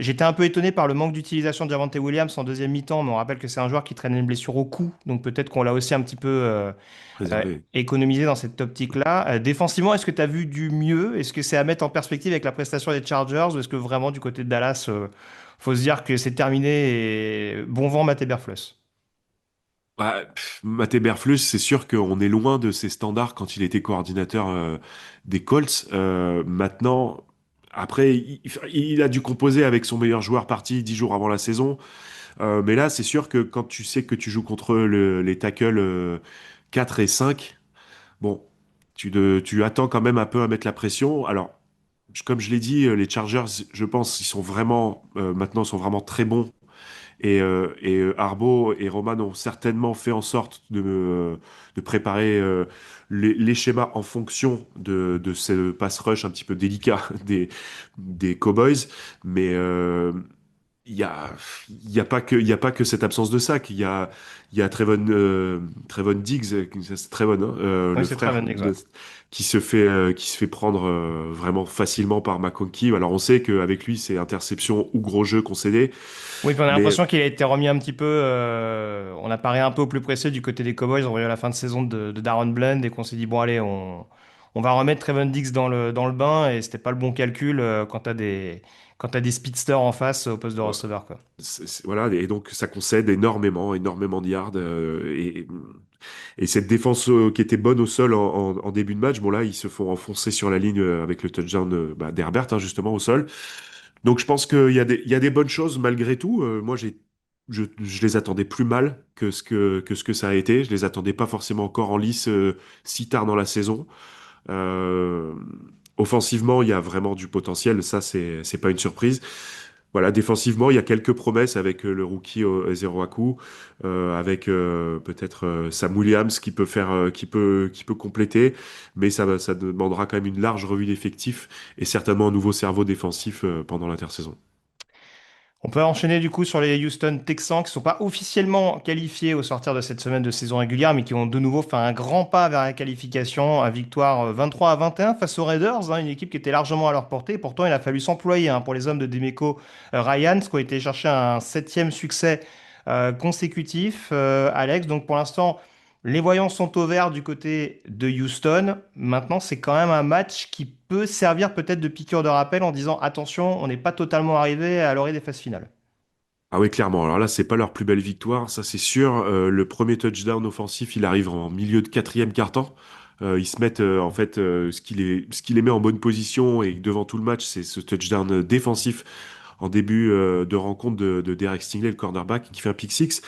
J'étais un peu étonné par le manque d'utilisation de Javonte Williams en deuxième mi-temps, mais on rappelle que c'est un joueur qui traîne une blessure au cou, donc peut-être qu'on l'a aussi un petit peu Préservé. économisé dans cette optique-là. Défensivement, est-ce que tu as vu du mieux? Est-ce que c'est à mettre en perspective avec la prestation des Chargers, ou est-ce que vraiment du côté de Dallas, faut se dire que c'est terminé et bon vent Matt Eberflus? Bah, Matt Eberflus, c'est sûr qu'on est loin de ses standards quand il était coordinateur des Colts. Maintenant, après, il a dû composer avec son meilleur joueur parti 10 jours avant la saison. Mais là, c'est sûr que quand tu sais que tu joues contre les tackles 4 et 5, bon, tu attends quand même un peu à mettre la pression. Alors, comme je l'ai dit, les Chargers, je pense, ils sont vraiment, maintenant, sont vraiment très bons et Arbo et Roman ont certainement fait en sorte de préparer les schémas en fonction de ce pass rush un petit peu délicat des Cowboys. Mais il y a, il y a pas que cette absence de sac. Il y a Trevon Diggs, c'est Trevon, hein, Oui, le c'est très frère bon, exact. qui se fait prendre vraiment facilement par McConkey. Alors on sait qu'avec lui, c'est interception ou gros jeu concédé. Oui, puis on a Mais l'impression qu'il a été remis un petit peu. On apparaît un peu au plus pressé du côté des Cowboys. On voyait la fin de saison de Darren Bland et qu'on s'est dit, bon, allez, on va remettre Trevon Diggs dans le bain. Et c'était pas le bon calcul quand t'as des speedsters en face au poste de voilà, receveur, quoi. voilà, et donc ça concède énormément, énormément de yards. Et cette défense qui était bonne au sol en début de match, bon là, ils se font enfoncer sur la ligne avec le touchdown d'Herbert, hein, justement, au sol. Donc je pense il y a des bonnes choses malgré tout. Moi, je les attendais plus mal que ce que ça a été. Je les attendais pas forcément encore en lice si tard dans la saison. Euh, Offensivement, il y a vraiment du potentiel. Ça, c'est pas une surprise. Voilà, défensivement, il y a quelques promesses avec le rookie Ezero Aku, avec peut-être Sam Williams qui peut faire, qui peut compléter, mais ça demandera quand même une large revue d'effectifs et certainement un nouveau cerveau défensif pendant l'intersaison. On peut enchaîner du coup sur les Houston Texans qui sont pas officiellement qualifiés au sortir de cette semaine de saison régulière, mais qui ont de nouveau fait un grand pas vers la qualification, à victoire 23-21 face aux Raiders, hein, une équipe qui était largement à leur portée. Pourtant, il a fallu s'employer, hein, pour les hommes de Demeco Ryans, qui ont été chercher un septième succès consécutif, Alex. Donc pour l'instant, les voyants sont au vert du côté de Houston. Maintenant, c'est quand même un match qui peut servir peut-être de piqûre de rappel en disant attention, on n'est pas totalement arrivé à l'orée des phases finales. Ah oui, clairement. Alors là, c'est pas leur plus belle victoire, ça c'est sûr. Le premier touchdown offensif, il arrive en milieu de quatrième quart-temps. Ils se mettent en fait ce qui les met en bonne position et devant tout le match, c'est ce touchdown défensif en début de rencontre de Derek Stingley, le cornerback, qui fait un pick six.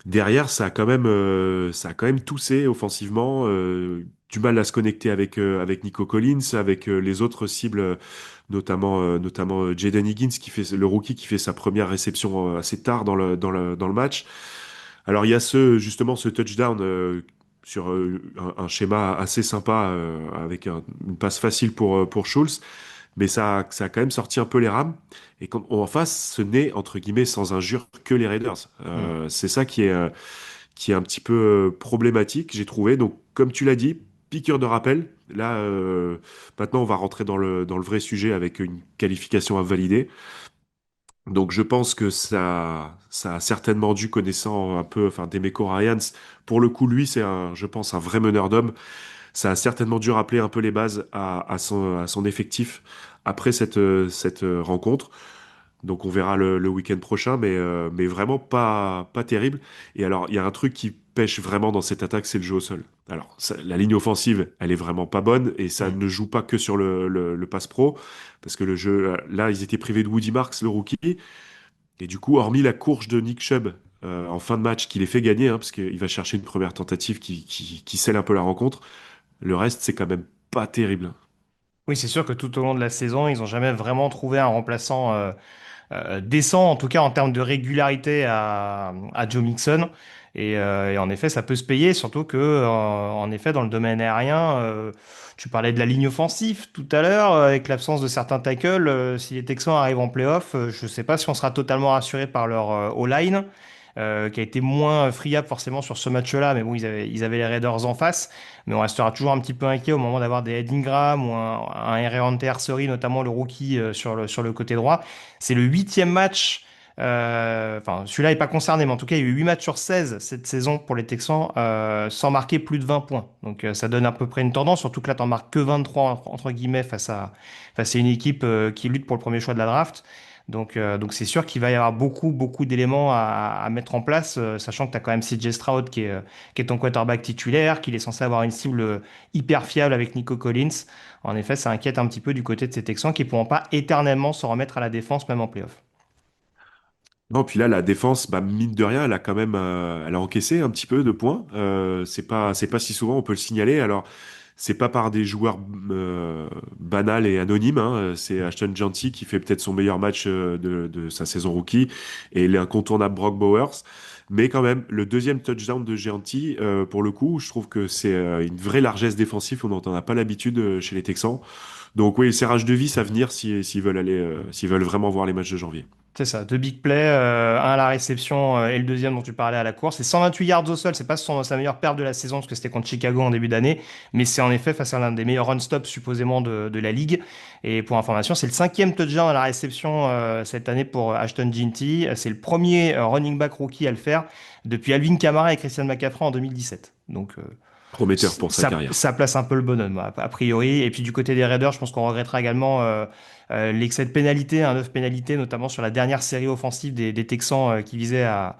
Derrière, ça a quand même toussé offensivement, du mal à se connecter avec Nico Collins, avec les autres cibles, notamment Jaden Higgins qui fait le rookie qui fait sa première réception assez tard dans le match. Alors il y a justement ce touchdown sur un schéma assez sympa avec une passe facile pour Schultz, mais ça a quand même sorti un peu les rames. Et quand en face, ce n'est entre guillemets sans injure que les Raiders. Hmm. C'est ça qui est un petit peu problématique, j'ai trouvé. Donc, comme tu l'as dit, piqûre de rappel. Là, maintenant, on va rentrer dans le vrai sujet avec une qualification à valider. Donc, je pense que ça a certainement dû, connaissant un peu, enfin, Demeco Ryans, pour le coup, lui, c'est je pense, un vrai meneur d'hommes. ça a certainement dû rappeler un peu les bases à son effectif après cette rencontre. Donc on verra le week-end prochain, mais vraiment pas terrible. Et alors, il y a un truc qui pêche vraiment dans cette attaque, c'est le jeu au sol. Alors, la ligne offensive, elle est vraiment pas bonne, et ça Mm. ne joue pas que sur le pass pro, parce que le jeu, là, ils étaient privés de Woody Marks, le rookie, et du coup, hormis la courge de Nick Chubb en fin de match, qui les fait gagner, hein, parce qu'il va chercher une première tentative qui scelle un peu la rencontre, le reste, c'est quand même pas terrible. Oui, c'est sûr que tout au long de la saison, ils n'ont jamais vraiment trouvé un remplaçant décent, en tout cas en termes de régularité à Joe Mixon. Et en effet, ça peut se payer, surtout que, en effet, dans le domaine aérien, tu parlais de la ligne offensive tout à l'heure, avec l'absence de certains tackles. Si les Texans arrivent en playoff, je ne sais pas si on sera totalement rassuré par leur O-line, qui a été moins friable forcément sur ce match-là, mais bon, ils avaient les Raiders en face. Mais on restera toujours un petit peu inquiet au moment d'avoir des Ed Ingram ou un Aaron Tercery, notamment le rookie sur le côté droit. C'est le huitième match. Enfin, celui-là n'est pas concerné, mais en tout cas, il y a eu 8 matchs sur 16 cette saison pour les Texans sans marquer plus de 20 points. Donc, ça donne à peu près une tendance, surtout que là, t'en marques que 23 entre guillemets face à une équipe qui lutte pour le premier choix de la draft. Donc c'est sûr qu'il va y avoir beaucoup, beaucoup d'éléments à mettre en place, sachant que tu as quand même CJ Stroud qui est ton quarterback titulaire, qu'il est censé avoir une cible hyper fiable avec Nico Collins. En effet, ça inquiète un petit peu du côté de ces Texans qui ne pourront pas éternellement se remettre à la défense, même en playoff. Non, puis là, la défense, bah, mine de rien, elle a encaissé un petit peu de points. C'est pas si souvent, on peut le signaler. Alors, c'est pas par des joueurs banals et anonymes, hein. C'est Ashton Genty qui fait peut-être son meilleur match de sa saison rookie et l'incontournable Brock Bowers. Mais quand même, le deuxième touchdown de Genty, pour le coup, je trouve que c'est une vraie largesse défensive. On n'en a pas l'habitude chez les Texans. Donc oui, serrage de vis à venir s'ils veulent s'ils veulent vraiment voir les matchs de janvier. C'est ça, deux big plays, un à la réception et le deuxième dont tu parlais à la course. C'est 128 yards au sol, c'est pas sa meilleure perte de la saison parce que c'était contre Chicago en début d'année, mais c'est en effet face à l'un des meilleurs run-stop supposément de la ligue. Et pour information, c'est le cinquième touchdown à la réception cette année pour Ashton Jeanty. C'est le premier running back rookie à le faire depuis Alvin Kamara et Christian McCaffrey en 2017. Donc Prometteur pour sa carrière. ça place un peu le bonhomme, a priori. Et puis du côté des Raiders, je pense qu'on regrettera également l'excès de pénalité, 9 pénalités, notamment sur la dernière série offensive des Texans qui visait à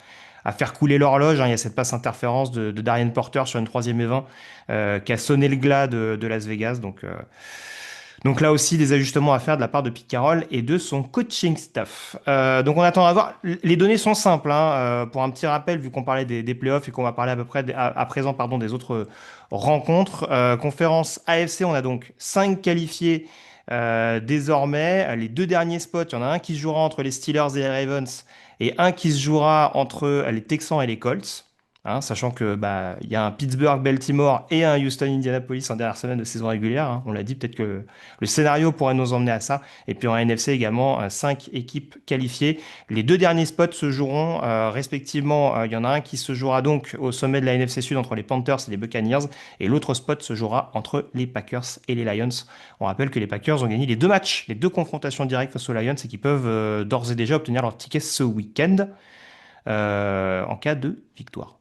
faire couler l'horloge, hein. Il y a cette passe interférence de Darian Porter sur une troisième et 20 qui a sonné le glas de Las Vegas. Donc là aussi, des ajustements à faire de la part de Pete Carroll et de son coaching staff. Donc on attend à voir. Les données sont simples, hein. Pour un petit rappel, vu qu'on parlait des playoffs et qu'on va parler à peu près à présent pardon, des autres rencontres. Conférence AFC, on a donc 5 qualifiés désormais. Les deux derniers spots, il y en a un qui se jouera entre les Steelers et les Ravens et un qui se jouera entre les Texans et les Colts. Hein, sachant que bah il y a un Pittsburgh-Baltimore et un Houston-Indianapolis en dernière semaine de saison régulière, hein. On l'a dit, peut-être que le scénario pourrait nous emmener à ça. Et puis en NFC également, 5 équipes qualifiées. Les deux derniers spots se joueront respectivement. Il y en a un qui se jouera donc au sommet de la NFC Sud entre les Panthers et les Buccaneers. Et l'autre spot se jouera entre les Packers et les Lions. On rappelle que les Packers ont gagné les deux matchs, les deux confrontations directes face aux Lions et qu'ils peuvent d'ores et déjà obtenir leur ticket ce week-end en cas de victoire.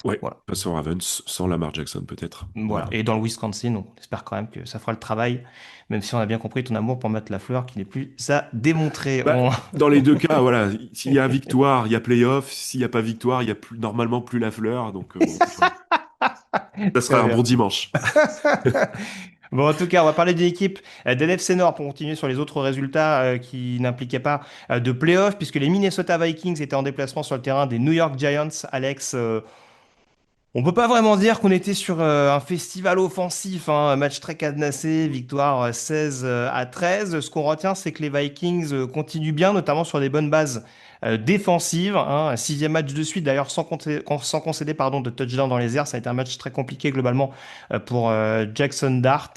Ouais, Voilà. pas sans Ravens, sans Lamar Jackson peut-être. Voilà. Voilà. Et dans le Wisconsin, on espère quand même que ça fera le travail, même si on a bien compris ton amour pour Matt Lafleur, qui n'est plus à démontrer. Bah, dans les deux cas, voilà, s'il y a victoire, il y a playoff. S'il n'y a pas victoire, il y a normalement plus la fleur. Donc bon, ça Très sera un bien. bon dimanche. Bon, en tout cas, on va parler d'une équipe d'NFC Nord pour continuer sur les autres résultats qui n'impliquaient pas de playoff, puisque les Minnesota Vikings étaient en déplacement sur le terrain des New York Giants. Alex, on peut pas vraiment dire qu'on était sur un festival offensif, hein, un match très cadenassé, victoire 16 à 13. Ce qu'on retient, c'est que les Vikings continuent bien, notamment sur des bonnes bases défensives, hein. Un sixième match de suite, d'ailleurs, sans concéder pardon, de touchdown dans les airs. Ça a été un match très compliqué globalement pour Jackson Dart.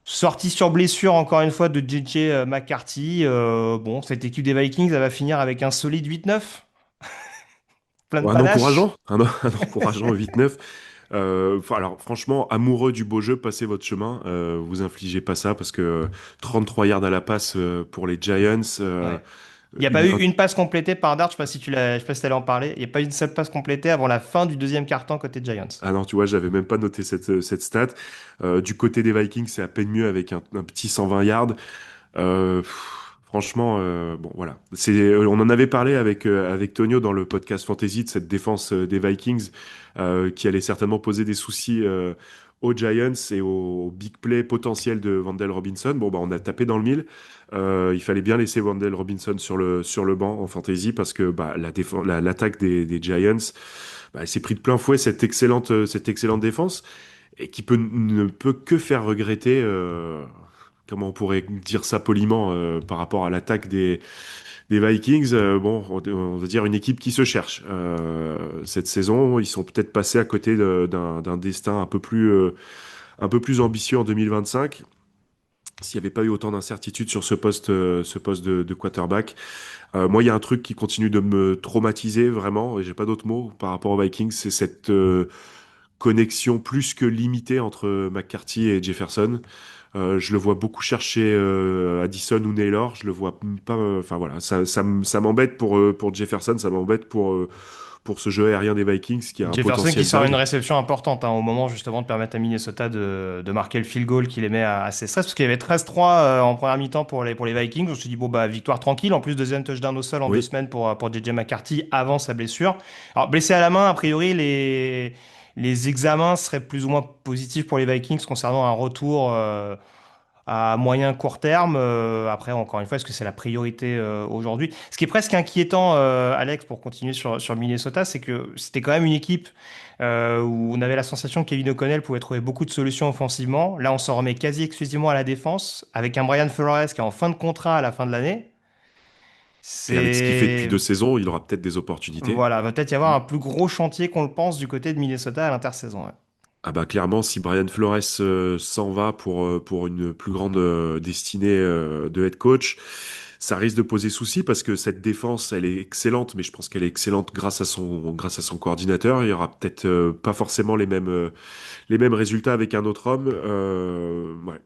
Sortie sur blessure, encore une fois, de JJ McCarthy. Bon, cette équipe des Vikings, elle va finir avec un solide 8-9, plein de Un panache. encourageant, un encourageant 8-9. Alors franchement, amoureux du beau jeu, passez votre chemin. Vous infligez pas ça parce que 33 yards à la passe pour les Giants. Ouais. Il n'y a pas eu une passe complétée par Dart, je sais pas si tu allais en parler. Il n'y a pas eu une seule passe complétée avant la fin du deuxième quart-temps côté Giants. Ah non, tu vois, j'avais même pas noté cette stat. Du côté des Vikings, c'est à peine mieux avec un petit 120 yards. Franchement, bon voilà. On en avait parlé avec Tonio dans le podcast Fantasy de cette défense des Vikings qui allait certainement poser des soucis aux Giants et au big play potentiel de Wandale Robinson. Bon bah on a tapé dans le mille. Il fallait bien laisser Wandale Robinson sur le banc en fantasy parce que bah l'attaque des Giants, bah, elle s'est pris de plein fouet cette excellente défense et qui ne peut que faire regretter, comment on pourrait dire ça poliment, par rapport à l'attaque des Vikings. Bon, on va dire une équipe qui se cherche. Cette saison, ils sont peut-être passés à côté d'un destin un peu plus ambitieux en 2025. S'il n'y avait pas eu autant d'incertitudes sur ce poste de quarterback. Moi, il y a un truc qui continue de me traumatiser vraiment, et j'ai pas d'autres mots par rapport aux Vikings, c'est cette connexion plus que limitée entre McCarthy et Jefferson. Je le vois beaucoup chercher Addison ou Naylor. Je le vois pas. Enfin voilà, ça m'embête pour Jefferson, ça m'embête pour ce jeu aérien des Vikings qui a un Jefferson qui potentiel sort une dingue. réception importante au moment justement de permettre à Minnesota de marquer le field goal qui les met à assez stress parce qu'il y avait 13-3 en première mi-temps pour les Vikings. Je me suis dit, bon, bah, victoire tranquille. En plus, deuxième touchdown au sol en deux Oui, semaines pour J.J. McCarthy avant sa blessure. Alors, blessé à la main, a priori, les examens seraient plus ou moins positifs pour les Vikings concernant un retour à moyen court terme. Après, encore une fois, est-ce que c'est la priorité aujourd'hui? Ce qui est presque inquiétant, Alex, pour continuer sur Minnesota, c'est que c'était quand même une équipe où on avait la sensation que Kevin O'Connell pouvait trouver beaucoup de solutions offensivement. Là, on s'en remet quasi exclusivement à la défense, avec un Brian Flores qui est en fin de contrat à la fin de l'année. et avec ce qu'il fait depuis C'est... 2 saisons, il aura peut-être des opportunités. Voilà, va peut-être y avoir un plus gros chantier qu'on le pense du côté de Minnesota à l'intersaison. Ouais. Ah bah clairement, si Brian Flores s'en va pour une plus grande destinée de head coach, ça risque de poser souci parce que cette défense, elle est excellente, mais je pense qu'elle est excellente grâce à son coordinateur. Il y aura peut-être pas forcément les mêmes résultats avec un autre homme. Ouais,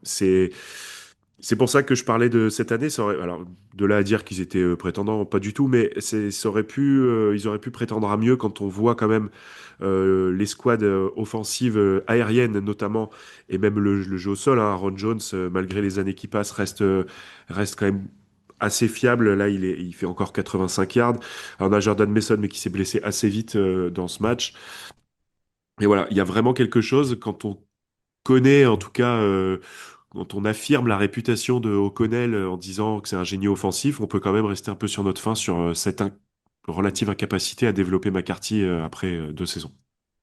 c'est pour ça que je parlais de cette année. Alors, de là à dire qu'ils étaient prétendants, pas du tout, mais ils auraient pu prétendre à mieux quand on voit quand même l'escouade offensive aérienne notamment, et même le jeu au sol. Hein. Aaron Jones, malgré les années qui passent, reste quand même assez fiable. Là, il fait encore 85 yards. Alors, on a Jordan Mason, mais qui s'est blessé assez vite dans ce match. Et voilà, il y a vraiment quelque chose quand on connaît, en tout cas, quand on affirme la réputation de O'Connell en disant que c'est un génie offensif, on peut quand même rester un peu sur notre faim sur cette relative incapacité à développer McCarthy après 2 saisons.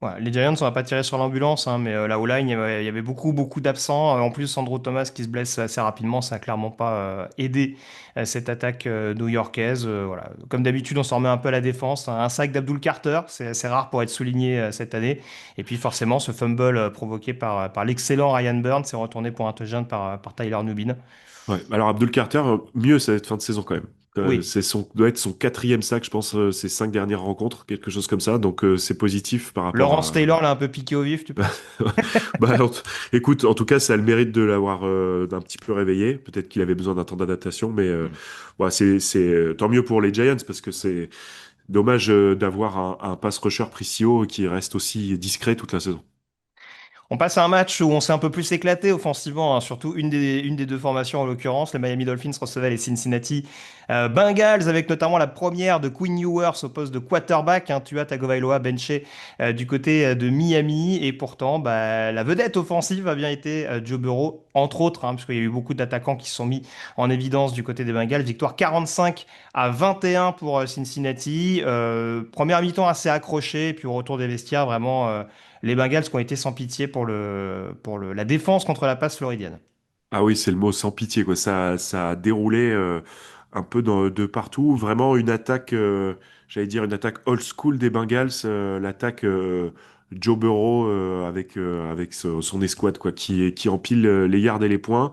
Ouais, les Giants, on va pas tirer sur l'ambulance, hein, mais la O-line, il y avait beaucoup, beaucoup d'absents. En plus, Sandro Thomas qui se blesse assez rapidement, ça a clairement pas aidé cette attaque new-yorkaise. Voilà. Comme d'habitude, on s'en remet un peu à la défense. Un sac d'Abdul Carter, c'est assez rare pour être souligné cette année. Et puis forcément, ce fumble provoqué par l'excellent Ryan Burns s'est retourné pour un touchdown par Tyler Nubin. Ouais. Alors Abdul Carter, mieux cette fin de saison quand même. Oui, Doit être son quatrième sac, je pense, ces 5 dernières rencontres, quelque chose comme ça. Donc c'est positif par rapport Lawrence à. Taylor l'a un peu piqué au vif, tu penses? Bah, écoute, en tout cas, ça a le mérite de l'avoir d'un petit peu réveillé. Peut-être qu'il avait besoin d'un temps d'adaptation, mais ouais, c'est tant mieux pour les Giants parce que c'est dommage d'avoir un pass rusher pris si haut qui reste aussi discret toute la saison. On passe à un match où on s'est un peu plus éclaté offensivement, hein, surtout une des deux formations en l'occurrence. Les Miami Dolphins recevaient les Cincinnati Bengals avec notamment la première de Quinn Ewers au poste de quarterback. Hein, Tua Tagovailoa benché du côté de Miami. Et pourtant, bah, la vedette offensive a bien été Joe Burrow, entre autres, hein, parce qu'il y a eu beaucoup d'attaquants qui se sont mis en évidence du côté des Bengals. Victoire 45-21 pour Cincinnati. Première mi-temps assez accrochée. Et puis au retour des vestiaires, vraiment les Bengals qui ont été sans pitié la défense contre la passe floridienne. Ah oui, c'est le mot sans pitié, quoi. Ça a déroulé un peu de partout. Vraiment une attaque, j'allais dire une attaque old school des Bengals, l'attaque Joe Burrow avec son escouade, quoi, qui empile les yards et les points.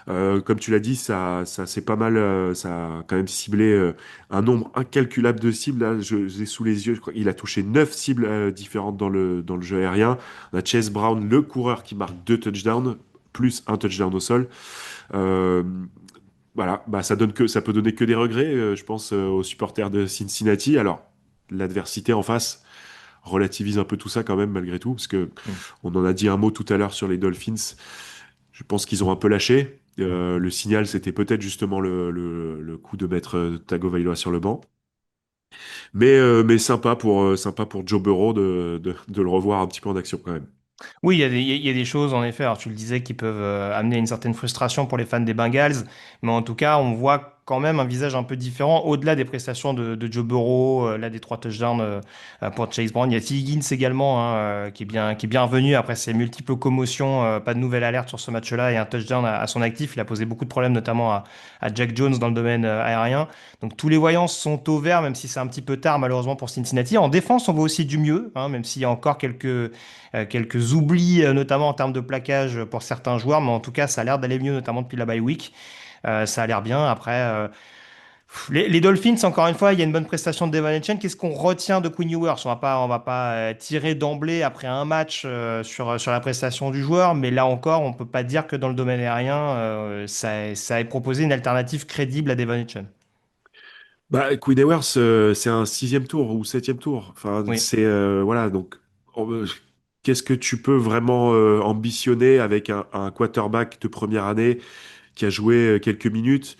Comme tu l'as dit, ça c'est pas mal, ça a quand même ciblé un nombre incalculable de cibles. Là, je l'ai sous les yeux. Je crois qu'il a touché 9 cibles différentes dans le jeu aérien. On a Chase Brown, le coureur qui marque 2 touchdowns plus un touchdown au sol. Euh, voilà, bah ça peut donner que des regrets, je pense, aux supporters de Cincinnati. Alors, l'adversité en face relativise un peu tout ça quand même malgré tout, parce que Hmm. on en a dit un mot tout à l'heure sur les Dolphins. Je pense qu'ils ont un peu lâché. Le signal, c'était peut-être justement le coup de mettre Tagovailoa sur le banc. Mais sympa pour Joe Burrow de le revoir un petit peu en action quand même. Oui, il y a des choses, en effet, alors tu le disais, qui peuvent amener une certaine frustration pour les fans des Bengals, mais en tout cas, on voit quand même un visage un peu différent, au-delà des prestations de Joe Burrow, là, des trois touchdowns pour Chase Brown. Il y a T. Higgins également, hein, qui est bien revenu après ses multiples commotions, pas de nouvelle alerte sur ce match-là, et un touchdown à son actif. Il a posé beaucoup de problèmes, notamment à Jack Jones dans le domaine aérien. Donc tous les voyants sont au vert, même si c'est un petit peu tard, malheureusement, pour Cincinnati. En défense, on voit aussi du mieux, hein, même s'il y a encore quelques oublis, notamment en termes de plaquage pour certains joueurs, mais en tout cas, ça a l'air d'aller mieux, notamment depuis la bye week. Ça a l'air bien. Après, les Dolphins, encore une fois, il y a une bonne prestation de Devon Achane. Qu'est-ce qu'on retient de Quinn Ewers? On va pas tirer d'emblée après un match sur la prestation du joueur, mais là encore, on peut pas dire que dans le domaine aérien, ça ait proposé une alternative crédible à Devon Achane. Bah, Quinn Ewers, c'est un sixième tour ou septième tour. Enfin, Oui. c'est voilà. Donc, qu'est-ce que tu peux vraiment ambitionner avec un quarterback de première année qui a joué quelques minutes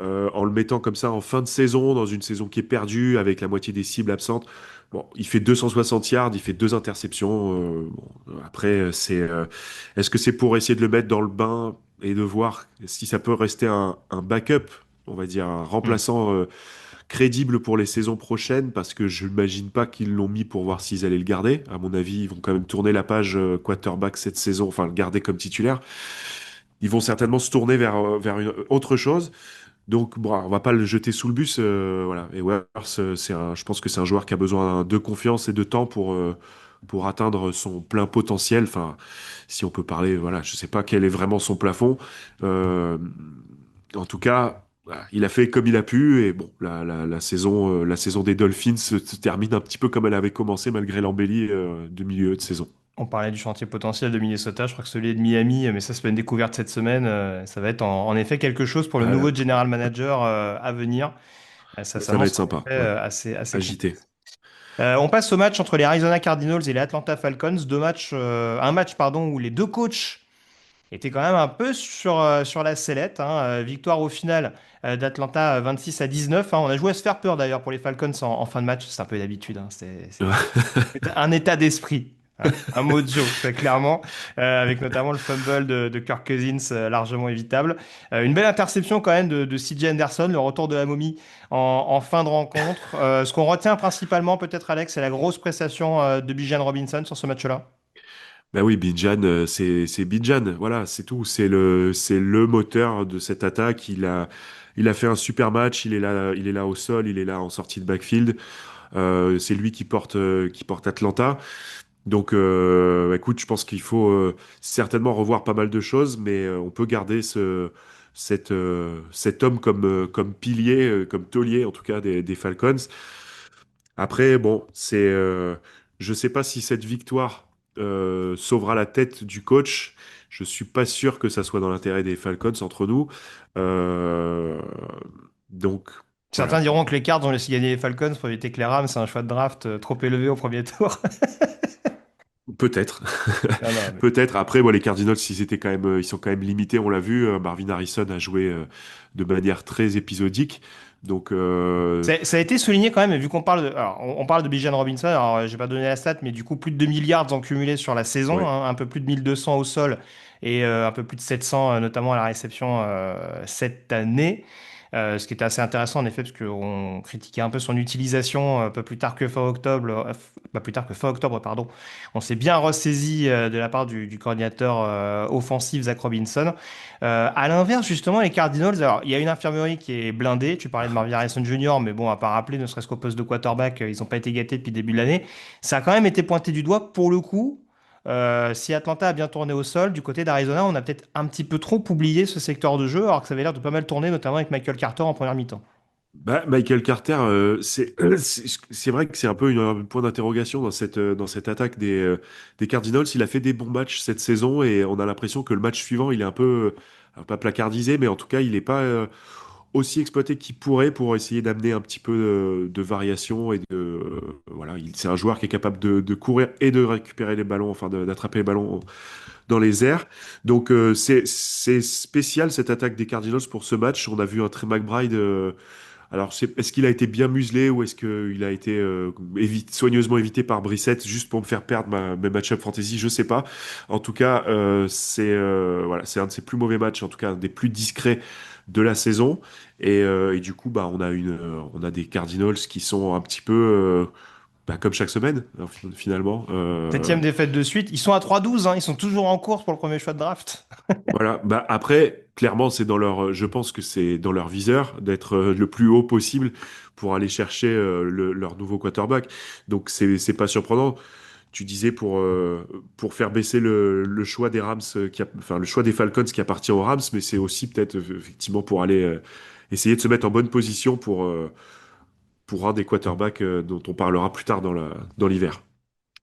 en le mettant comme ça en fin de saison, dans une saison qui est perdue, avec la moitié des cibles absentes. Bon, il fait 260 yards, il fait deux interceptions. Bon, après, est-ce que c'est pour essayer de le mettre dans le bain et de voir si ça peut rester un backup, on va dire un Hmm. remplaçant crédible pour les saisons prochaines, parce que je n'imagine pas qu'ils l'ont mis pour voir s'ils allaient le garder. À mon avis, ils vont quand même tourner la page quarterback cette saison, enfin le garder comme titulaire. Ils vont certainement se tourner vers une autre chose. Donc, bon, on va pas le jeter sous le bus, voilà. Et Wers, je pense que c'est un joueur qui a besoin de confiance et de temps pour atteindre son plein potentiel. Enfin, si on peut parler, voilà, je sais pas quel est vraiment son plafond. Euh, En tout cas, voilà, il a fait comme il a pu. Et bon, la saison des Dolphins se termine un petit peu comme elle avait commencé malgré l'embellie de milieu de saison. On parlait du chantier potentiel de Minnesota, je crois que celui de Miami, mais ça c'est pas une découverte cette semaine. Ça va être en effet quelque chose pour le Voilà. nouveau general manager à venir. Ça Ça va s'annonce être en sympa, effet ouais. assez Agité. complexe. On passe au match entre les Arizona Cardinals et les Atlanta Falcons. Un match pardon, où les deux coachs étaient quand même un peu sur la sellette, hein. Victoire au final d'Atlanta 26-19, hein. On a joué à se faire peur d'ailleurs pour les Falcons en fin de match. C'est un peu d'habitude, hein. C'est un état d'esprit. Un mojo, très clairement, avec notamment le fumble de Kirk Cousins largement évitable. Une belle interception quand même de CJ Anderson, le retour de la momie en fin de rencontre. Ce qu'on retient principalement, peut-être Alex, c'est la grosse prestation de Bijan Robinson sur ce match-là. Ben oui, Bijan, c'est Bijan, voilà, c'est tout. C'est le moteur de cette attaque. Il a fait un super match. Il est là au sol, il est là en sortie de backfield. C'est lui qui porte Atlanta. Donc, écoute, je pense qu'il faut certainement revoir pas mal de choses, mais on peut garder cet homme comme pilier, comme taulier en tout cas des Falcons. Après, bon, je sais pas si cette victoire sauvera la tête du coach. Je suis pas sûr que ça soit dans l'intérêt des Falcons entre nous. Euh, donc, Certains voilà. diront que les Cards ont laissé gagner les Falcons pour éviter que les Rams aient un choix de draft trop élevé au premier tour. Peut-être. Non, non, mais Peut-être. Après, bon, les Cardinals, ils sont quand même limités, on l'a vu. Marvin Harrison a joué de manière très épisodique. Donc, ça a été souligné quand même, vu qu'on parle alors, on parle de Bijan Robinson, alors j'ai pas donné la stat, mais du coup plus de 2 milliards en cumulé sur la saison, ouais. hein, un peu plus de 1200 au sol et un peu plus de 700 notamment à la réception cette année. Ce qui était assez intéressant en effet, parce qu'on critiquait un peu son utilisation un peu plus tard que fin octobre, pas plus tard que fin octobre, pardon. On s'est bien ressaisi de la part du coordinateur offensif Zach Robinson. À l'inverse, justement, les Cardinals, alors il y a une infirmerie qui est blindée. Tu parlais de Marvin Harrison Jr., mais bon, à pas rappeler, ne serait-ce qu'au poste de quarterback, ils n'ont pas été gâtés depuis le début de l'année. Ça a quand même été pointé du doigt pour le coup. Si Atlanta a bien tourné au sol, du côté d'Arizona, on a peut-être un petit peu trop oublié ce secteur de jeu, alors que ça avait l'air de pas mal tourner, notamment avec Michael Carter en première mi-temps. Bah, Michael Carter, c'est vrai que c'est un peu un point d'interrogation dans cette attaque des Cardinals. Il a fait des bons matchs cette saison et on a l'impression que le match suivant, il est alors pas placardisé, mais en tout cas, il n'est pas aussi exploité qu'il pourrait pour essayer d'amener un petit peu de variation et voilà, c'est un joueur qui est capable de courir et de récupérer les ballons, enfin d'attraper les ballons dans les airs. Donc c'est spécial cette attaque des Cardinals pour ce match. On a vu un Trey McBride. Alors est-ce qu'il a été bien muselé ou est-ce qu'il a été soigneusement évité par Brissett juste pour me faire perdre mes match-up fantasy? Je sais pas. En tout cas, voilà, c'est un de ses plus mauvais matchs, en tout cas un des plus discrets de la saison. Et du coup, bah, on a des Cardinals qui sont un petit peu bah, comme chaque semaine, finalement. Septième défaite de suite. Ils sont à 3-12, hein. Ils sont toujours en course pour le premier choix de draft. Voilà. Bah, après, clairement, je pense que c'est dans leur viseur d'être le plus haut possible pour aller chercher leur nouveau quarterback. Donc, c'est pas surprenant. Tu disais pour faire baisser le choix des Rams, enfin, le choix des Falcons qui appartient aux Rams, mais c'est aussi peut-être effectivement pour aller essayer de se mettre en bonne position pour un des quarterbacks dont on parlera plus tard dans l'hiver.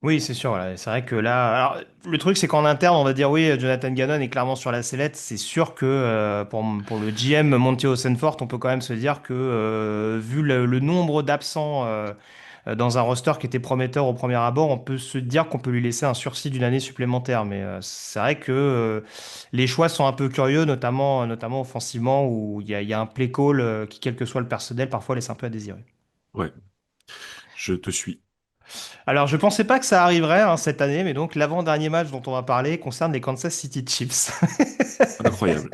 Oui, c'est sûr. Voilà. C'est vrai que là, alors, le truc, c'est qu'en interne, on va dire oui, Jonathan Gannon est clairement sur la sellette. C'est sûr que pour le GM Monty Ossenfort, on peut quand même se dire que vu le nombre d'absents dans un roster qui était prometteur au premier abord, on peut se dire qu'on peut lui laisser un sursis d'une année supplémentaire. Mais c'est vrai que les choix sont un peu curieux, notamment offensivement, où il y a un play call qui, quel que soit le personnel, parfois laisse un peu à désirer. Ouais, je te suis. Alors, je pensais pas que ça arriverait hein, cette année, mais donc l'avant-dernier match dont on va parler concerne les Kansas City Chiefs. Incroyable.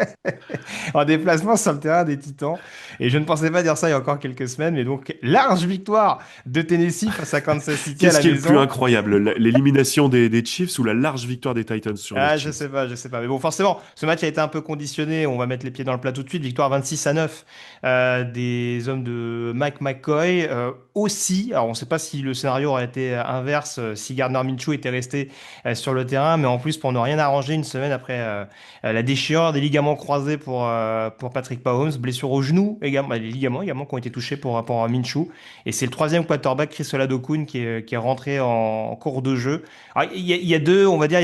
En déplacement sur le terrain des Titans. Et je ne pensais pas dire ça il y a encore quelques semaines, mais donc large victoire de Tennessee face à Kansas City à Qu'est-ce la qui est le plus maison. incroyable, l'élimination des Chiefs ou la large victoire des Titans sur les Ah, Chiefs? je sais pas. Mais bon, forcément, ce match a été un peu conditionné. On va mettre les pieds dans le plat tout de suite. Victoire 26-9 des hommes de Mike McCoy. Aussi, alors on ne sait pas si le scénario aurait été inverse si Gardner Minshew était resté sur le terrain, mais en plus, pour ne rien arranger, une semaine après la déchirure des ligaments croisés pour Patrick Mahomes, blessure au genou également, bah, les ligaments également qui ont été touchés pour Minshew. Et c'est le troisième quarterback, Chris Oladokun, qui est rentré en cours de jeu. Alors, il y a deux, on va dire, il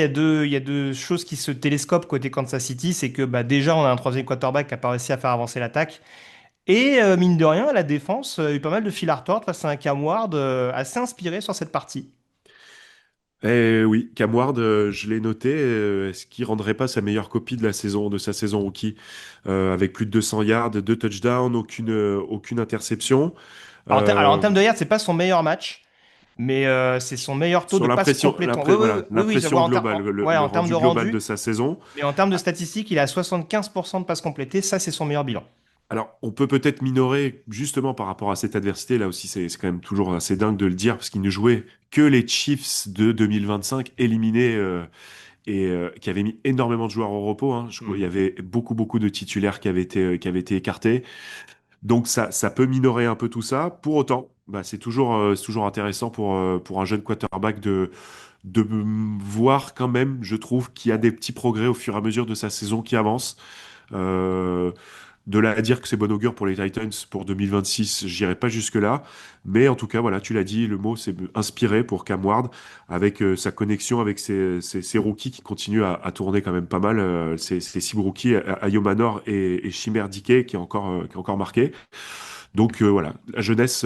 y a deux choses qui se télescopent côté Kansas City. C'est que bah, déjà, on a un troisième quarterback qui n'a pas réussi à faire avancer l'attaque. Et mine de rien, la défense a eu pas mal de fil à retordre face à un Cam Ward assez inspiré sur cette partie. Eh oui, Cam Ward, je l'ai noté. Est-ce qu'il rendrait pas sa meilleure copie de sa saison rookie, avec plus de 200 yards, 2 touchdowns, aucune interception. Alors, en Euh, termes de yards, c'est pas son meilleur match, mais c'est son meilleur taux Sur de passe complétant. Oui, oui, oui, voilà, oui, oui, je vois l'impression globale, ouais, le en termes de rendu global de rendu. sa saison. Mais en termes de statistiques, il a 75% de passes complétées. Ça, c'est son meilleur bilan. Alors, on peut peut-être minorer justement par rapport à cette adversité. Là aussi, c'est quand même toujours assez dingue de le dire parce qu'il ne jouait que les Chiefs de 2025 éliminés qui avaient mis énormément de joueurs au repos. Hein. Je crois qu'il y Hmm. avait beaucoup de titulaires qui avaient été écartés. Donc, ça peut minorer un peu tout ça. Pour autant, bah, c'est toujours intéressant pour un jeune quarterback de voir quand même, je trouve, qu'il y a des petits progrès au fur et à mesure de sa saison qui avance. Euh, de là à dire que c'est bon augure pour les Titans pour 2026, j'irai pas jusque-là. Mais en tout cas, voilà, tu l'as dit, le mot c'est inspiré pour Cam Ward, avec sa connexion avec ses rookies qui continuent à tourner quand même pas mal. Ces six rookies, Ayo Manor et Chimère Dickey, qui est encore marqué. Donc voilà, la jeunesse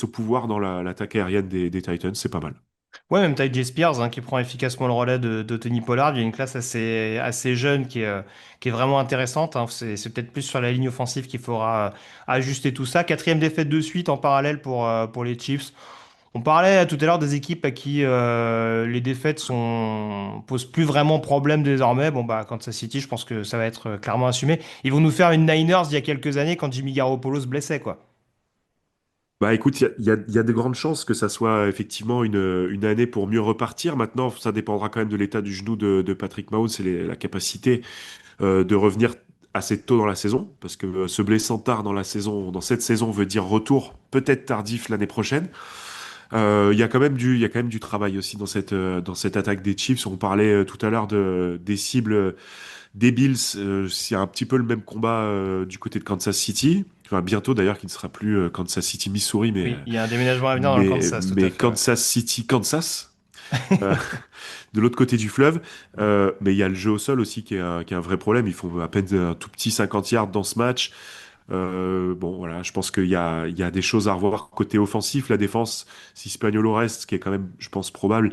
au pouvoir dans l'attaque aérienne des Titans, c'est pas mal. Ouais, même Ty Spears hein, qui prend efficacement le relais de Tony Pollard. Il y a une classe assez jeune qui est vraiment intéressante. Hein. C'est peut-être plus sur la ligne offensive qu'il faudra ajuster tout ça. Quatrième défaite de suite en parallèle pour les Chiefs. On parlait tout à l'heure des équipes à qui les défaites posent plus vraiment problème désormais. Bon, bah, Kansas City, je pense que ça va être clairement assumé. Ils vont nous faire une Niners il y a quelques années quand Jimmy Garoppolo se blessait, quoi. Bah écoute, il y a de grandes chances que ça soit effectivement une année pour mieux repartir. Maintenant, ça dépendra quand même de l'état du genou de Patrick Mahomes et la capacité de revenir assez tôt dans la saison, parce que se blessant tard dans la saison, dans cette saison veut dire retour peut-être tardif l'année prochaine. Il y a quand même du travail aussi dans cette attaque des Chiefs. On parlait tout à l'heure des cibles des Bills. C'est un petit peu le même combat du côté de Kansas City. Enfin, bientôt d'ailleurs, qui ne sera plus Kansas City, Missouri, Oui, il y a un déménagement à venir dans le Kansas, tout à mais fait. Ouais. Kansas City, Kansas. euh, de l'autre côté du fleuve. Mais il y a le jeu au sol aussi qui est un vrai problème. Ils font à peine un tout petit 50 yards dans ce match. Bon, voilà, je pense qu'il y a des choses à revoir côté offensif. La défense, si Spaniolo reste, ce qui est quand même, je pense, probable,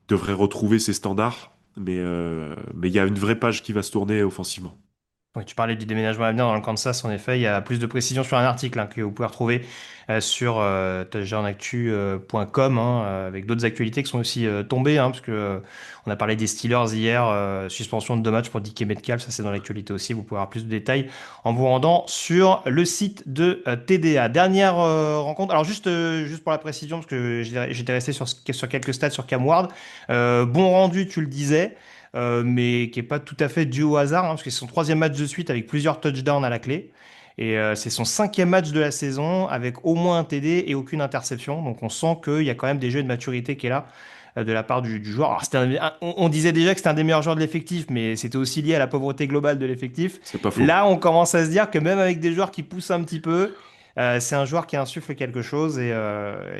devrait retrouver ses standards. Mais il y a une vraie page qui va se tourner offensivement. Oui, tu parlais du déménagement à venir dans le Kansas, en effet, il y a plus de précisions sur un article que vous pouvez retrouver sur touchdownactu.com avec d'autres actualités qui sont aussi tombées, parce que on a parlé des Steelers hier, suspension de 2 matchs pour DK Metcalf, ça c'est dans l'actualité aussi, vous pouvez avoir plus de détails en vous rendant sur le site de TDA. Dernière rencontre, alors juste pour la précision, parce que j'étais resté sur quelques stats sur Cam Ward. Bon rendu, tu le disais, mais qui est pas tout à fait dû au hasard, parce que c'est son troisième match de suite avec plusieurs touchdowns à la clé. Et c'est son cinquième match de la saison avec au moins un TD et aucune interception. Donc on sent qu'il y a quand même des jeux de maturité qui est là de la part du joueur. Alors, on disait déjà que c'était un des meilleurs joueurs de l'effectif, mais c'était aussi lié à la pauvreté globale de l'effectif. C'est pas faux. Là, on commence à se dire que même avec des joueurs qui poussent un petit peu, c'est un joueur qui insuffle quelque chose. Et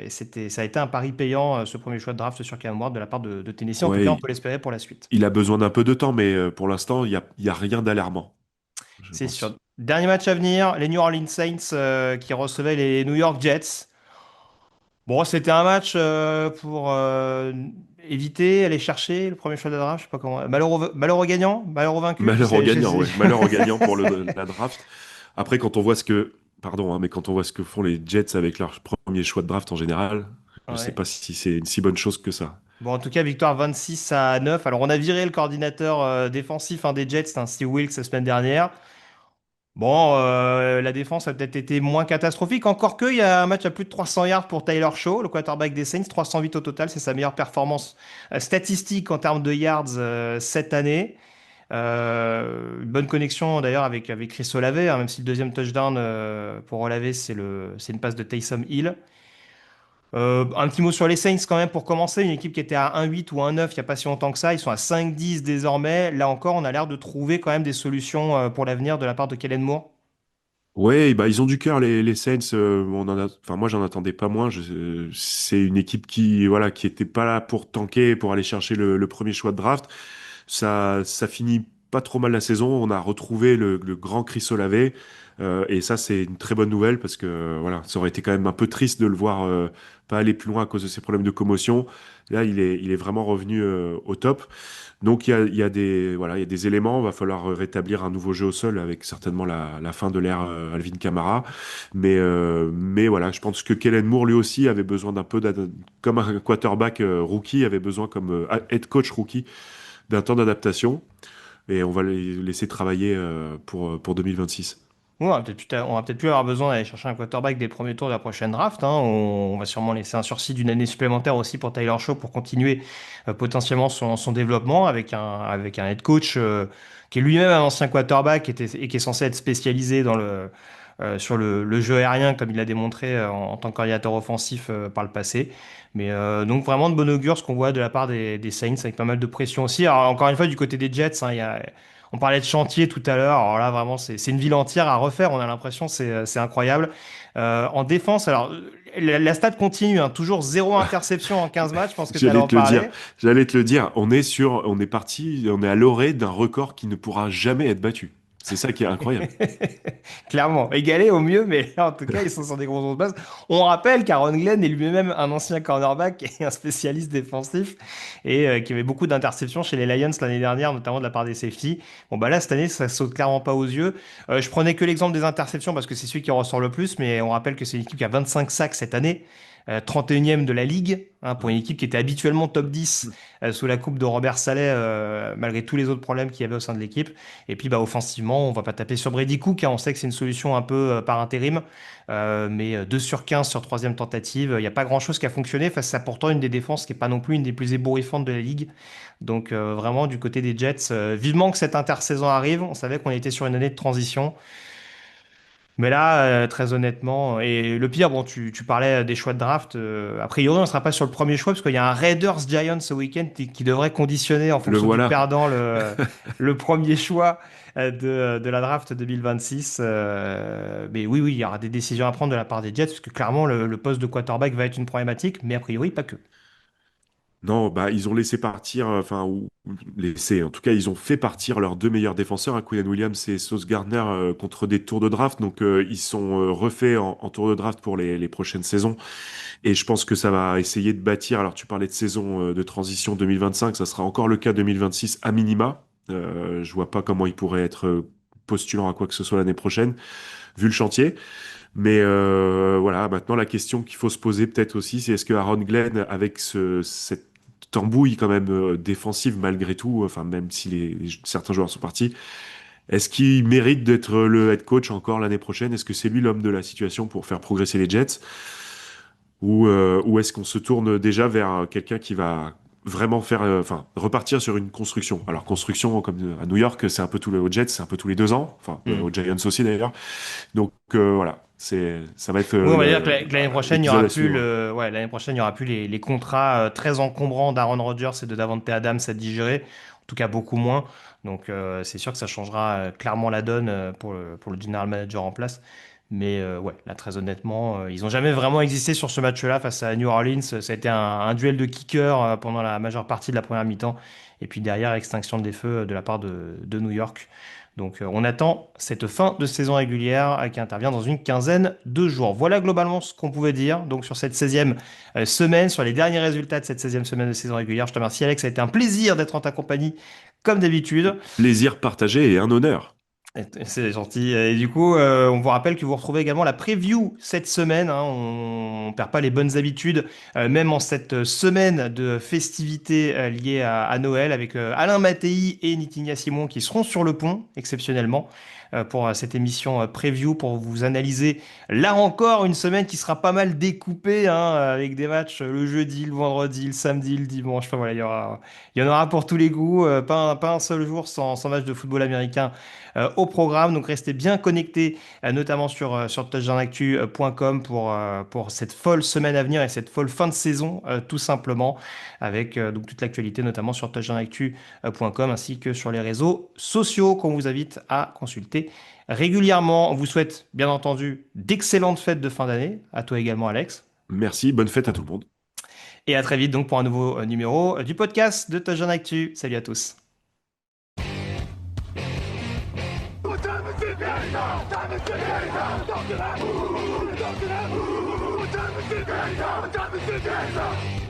ça a été un pari payant, ce premier choix de draft sur Cam Ward de la part de Tennessee. En tout cas, on Ouais, peut l'espérer pour la suite. il a besoin d'un peu de temps, mais pour l'instant, il y a rien d'alarmant, je C'est sûr. pense. Dernier match à venir, les New Orleans Saints qui recevaient les New York Jets. Bon, c'était un match pour éviter, aller chercher le premier choix de la draft. Je sais pas comment. Malheureux gagnant, malheureux vaincu. Malheur au gagnant, ouais. Malheur au gagnant pour la draft. Après, quand on voit ce que, pardon, hein, mais quand on voit ce que font les Jets avec leur premier choix de draft en général, je sais Ouais. pas si c'est une si bonne chose que ça. Bon, en tout cas, victoire 26-9. Alors, on a viré le coordinateur défensif des Jets, c'était un Steve Wilkes la semaine dernière. Bon, la défense a peut-être été moins catastrophique. Encore que, il y a un match à plus de 300 yards pour Tyler Shaw, le quarterback des Saints. 308 au total, c'est sa meilleure performance statistique en termes de yards cette année. Une bonne connexion d'ailleurs avec Chris Olave, même si le deuxième touchdown pour Olave, c'est une passe de Taysom Hill. Un petit mot sur les Saints quand même pour commencer. Une équipe qui était à 1,8 ou 1,9 il n'y a pas si longtemps que ça. Ils sont à 5,10 désormais. Là encore, on a l'air de trouver quand même des solutions pour l'avenir de la part de Kellen Moore. Ouais, bah ils ont du cœur les Saints. Enfin moi j'en attendais pas moins. C'est une équipe qui voilà qui était pas là pour tanker, pour aller chercher le premier choix de draft. Ça finit pas trop mal la saison. On a retrouvé le grand Chris Olave. Et ça, c'est une très bonne nouvelle parce que voilà, ça aurait été quand même un peu triste de le voir pas aller plus loin à cause de ses problèmes de commotion. Là, il est vraiment revenu au top. Donc il y a voilà, il y a des éléments. Il va falloir rétablir un nouveau jeu au sol avec certainement la fin de l'ère Alvin Kamara. Mais voilà, je pense que Kellen Moore lui aussi avait besoin d'un peu comme un quarterback rookie avait besoin comme head coach rookie d'un temps d'adaptation. Et on va les laisser travailler pour 2026. Ouais, on va peut-être plus avoir besoin d'aller chercher un quarterback des premiers tours de la prochaine draft. On va sûrement laisser un sursis d'une année supplémentaire aussi pour Tyler Shaw pour continuer potentiellement son développement avec un head coach qui est lui-même un ancien quarterback et qui est censé être spécialisé sur le jeu aérien comme il l'a démontré en tant que coordinateur offensif par le passé. Mais donc vraiment de bon augure ce qu'on voit de la part des Saints avec pas mal de pression aussi. Alors encore une fois du côté des Jets, on parlait de chantier tout à l'heure. Alors là, vraiment, c'est une ville entière à refaire. On a l'impression, c'est incroyable. En défense, alors, la stat continue, toujours zéro interception en 15 matchs. Je pense que tu allais J'allais en te le dire, parler. j'allais te le dire. On est parti, on est à l'orée d'un record qui ne pourra jamais être battu. C'est ça qui est incroyable. Clairement, égalé au mieux, mais en tout cas, ils sont sur des grosses bases. On rappelle qu'Aaron Glenn est lui-même un ancien cornerback et un spécialiste défensif et qui avait beaucoup d'interceptions chez les Lions l'année dernière, notamment de la part des safety. Bon, bah là, cette année, ça saute clairement pas aux yeux. Je prenais que l'exemple des interceptions parce que c'est celui qui en ressort le plus, mais on rappelle que c'est une équipe qui a 25 sacs cette année. 31e de la ligue, pour une équipe qui était habituellement top 10 sous la coupe de Robert Saleh, malgré tous les autres problèmes qu'il y avait au sein de l'équipe. Et puis bah, offensivement, on va pas taper sur Brady Cook, on sait que c'est une solution un peu par intérim, mais 2 sur 15 sur troisième tentative, il n'y a pas grand-chose qui a fonctionné face à pourtant une des défenses qui est pas non plus une des plus ébouriffantes de la ligue. Donc vraiment du côté des Jets, vivement que cette intersaison arrive, on savait qu'on était sur une année de transition. Mais là, très honnêtement, et le pire, bon, tu parlais des choix de draft. A priori, on ne sera pas sur le premier choix parce qu'il y a un Raiders Giants ce week-end qui devrait conditionner en Le fonction du voilà. perdant le premier choix de la draft 2026. Mais oui, oui, il y aura des décisions à prendre de la part des Jets parce que clairement, le poste de quarterback va être une problématique, mais a priori, pas que. Non, bah ils ont laissé partir, enfin ou laissé. En tout cas, ils ont fait partir leurs deux meilleurs défenseurs, hein, Quinn Williams et Sauce Gardner, contre des tours de draft. Donc ils sont refaits en tour de draft pour les prochaines saisons. Et je pense que ça va essayer de bâtir. Alors tu parlais de saison de transition 2025, ça sera encore le cas 2026 à minima. Je vois pas comment ils pourraient être postulant à quoi que ce soit l'année prochaine, vu le chantier. Mais voilà, maintenant la question qu'il faut se poser peut-être aussi, c'est est-ce que Aaron Glenn, avec cette tambouille quand même défensive malgré tout, enfin même si certains joueurs sont partis, est-ce qu'il mérite d'être le head coach encore l'année prochaine? Est-ce que c'est lui l'homme de la situation pour faire progresser les Jets? Ou est-ce qu'on se tourne déjà vers quelqu'un qui va vraiment faire, enfin, repartir sur une construction? Alors construction comme à New York, c'est un peu aux Jets, c'est un peu tous les 2 ans, enfin aux Giants aussi d'ailleurs. Donc voilà, ça va être Oui, on va dire que que l'année prochaine, il y l'épisode aura à plus suivre. l'année prochaine, il y aura plus les contrats très encombrants d'Aaron Rodgers et de Davante Adams à digérer. En tout cas, beaucoup moins. Donc, c'est sûr que ça changera clairement la donne pour le general manager en place. Mais ouais, là, très honnêtement, ils n'ont jamais vraiment existé sur ce match-là face à New Orleans. Ça a été un duel de kicker pendant la majeure partie de la première mi-temps. Et puis derrière, extinction des feux de la part de New York. Donc on attend cette fin de saison régulière qui intervient dans une quinzaine de jours. Voilà globalement ce qu'on pouvait dire donc sur cette 16e semaine, sur les derniers résultats de cette 16e semaine de saison régulière. Je te remercie Alex, ça a été un plaisir d'être en ta compagnie comme d'habitude. Plaisir partagé et un honneur. C'est gentil. Et du coup, on vous rappelle que vous retrouvez également la preview cette semaine, hein. On ne perd pas les bonnes habitudes, même en cette semaine de festivités liées à Noël, avec Alain Mattei et Nitinia Simon qui seront sur le pont, exceptionnellement, pour cette émission preview, pour vous analyser là encore une semaine qui sera pas mal découpée, hein, avec des matchs le jeudi, le vendredi, le samedi, le dimanche. Enfin voilà, il y en aura pour tous les goûts. Pas un seul jour sans match de football américain au programme. Donc restez bien connectés, notamment sur touchdownactu.com pour cette folle semaine à venir et cette folle fin de saison, tout simplement, avec donc toute l'actualité, notamment sur touchdownactu.com ainsi que sur les réseaux sociaux qu'on vous invite à consulter régulièrement. On vous souhaite, bien entendu, d'excellentes fêtes de fin d'année. À toi également, Alex. Merci, bonne fête à tout le monde. Et à très vite donc pour un nouveau numéro du podcast de Touchdown Actu. Salut à tous. Time to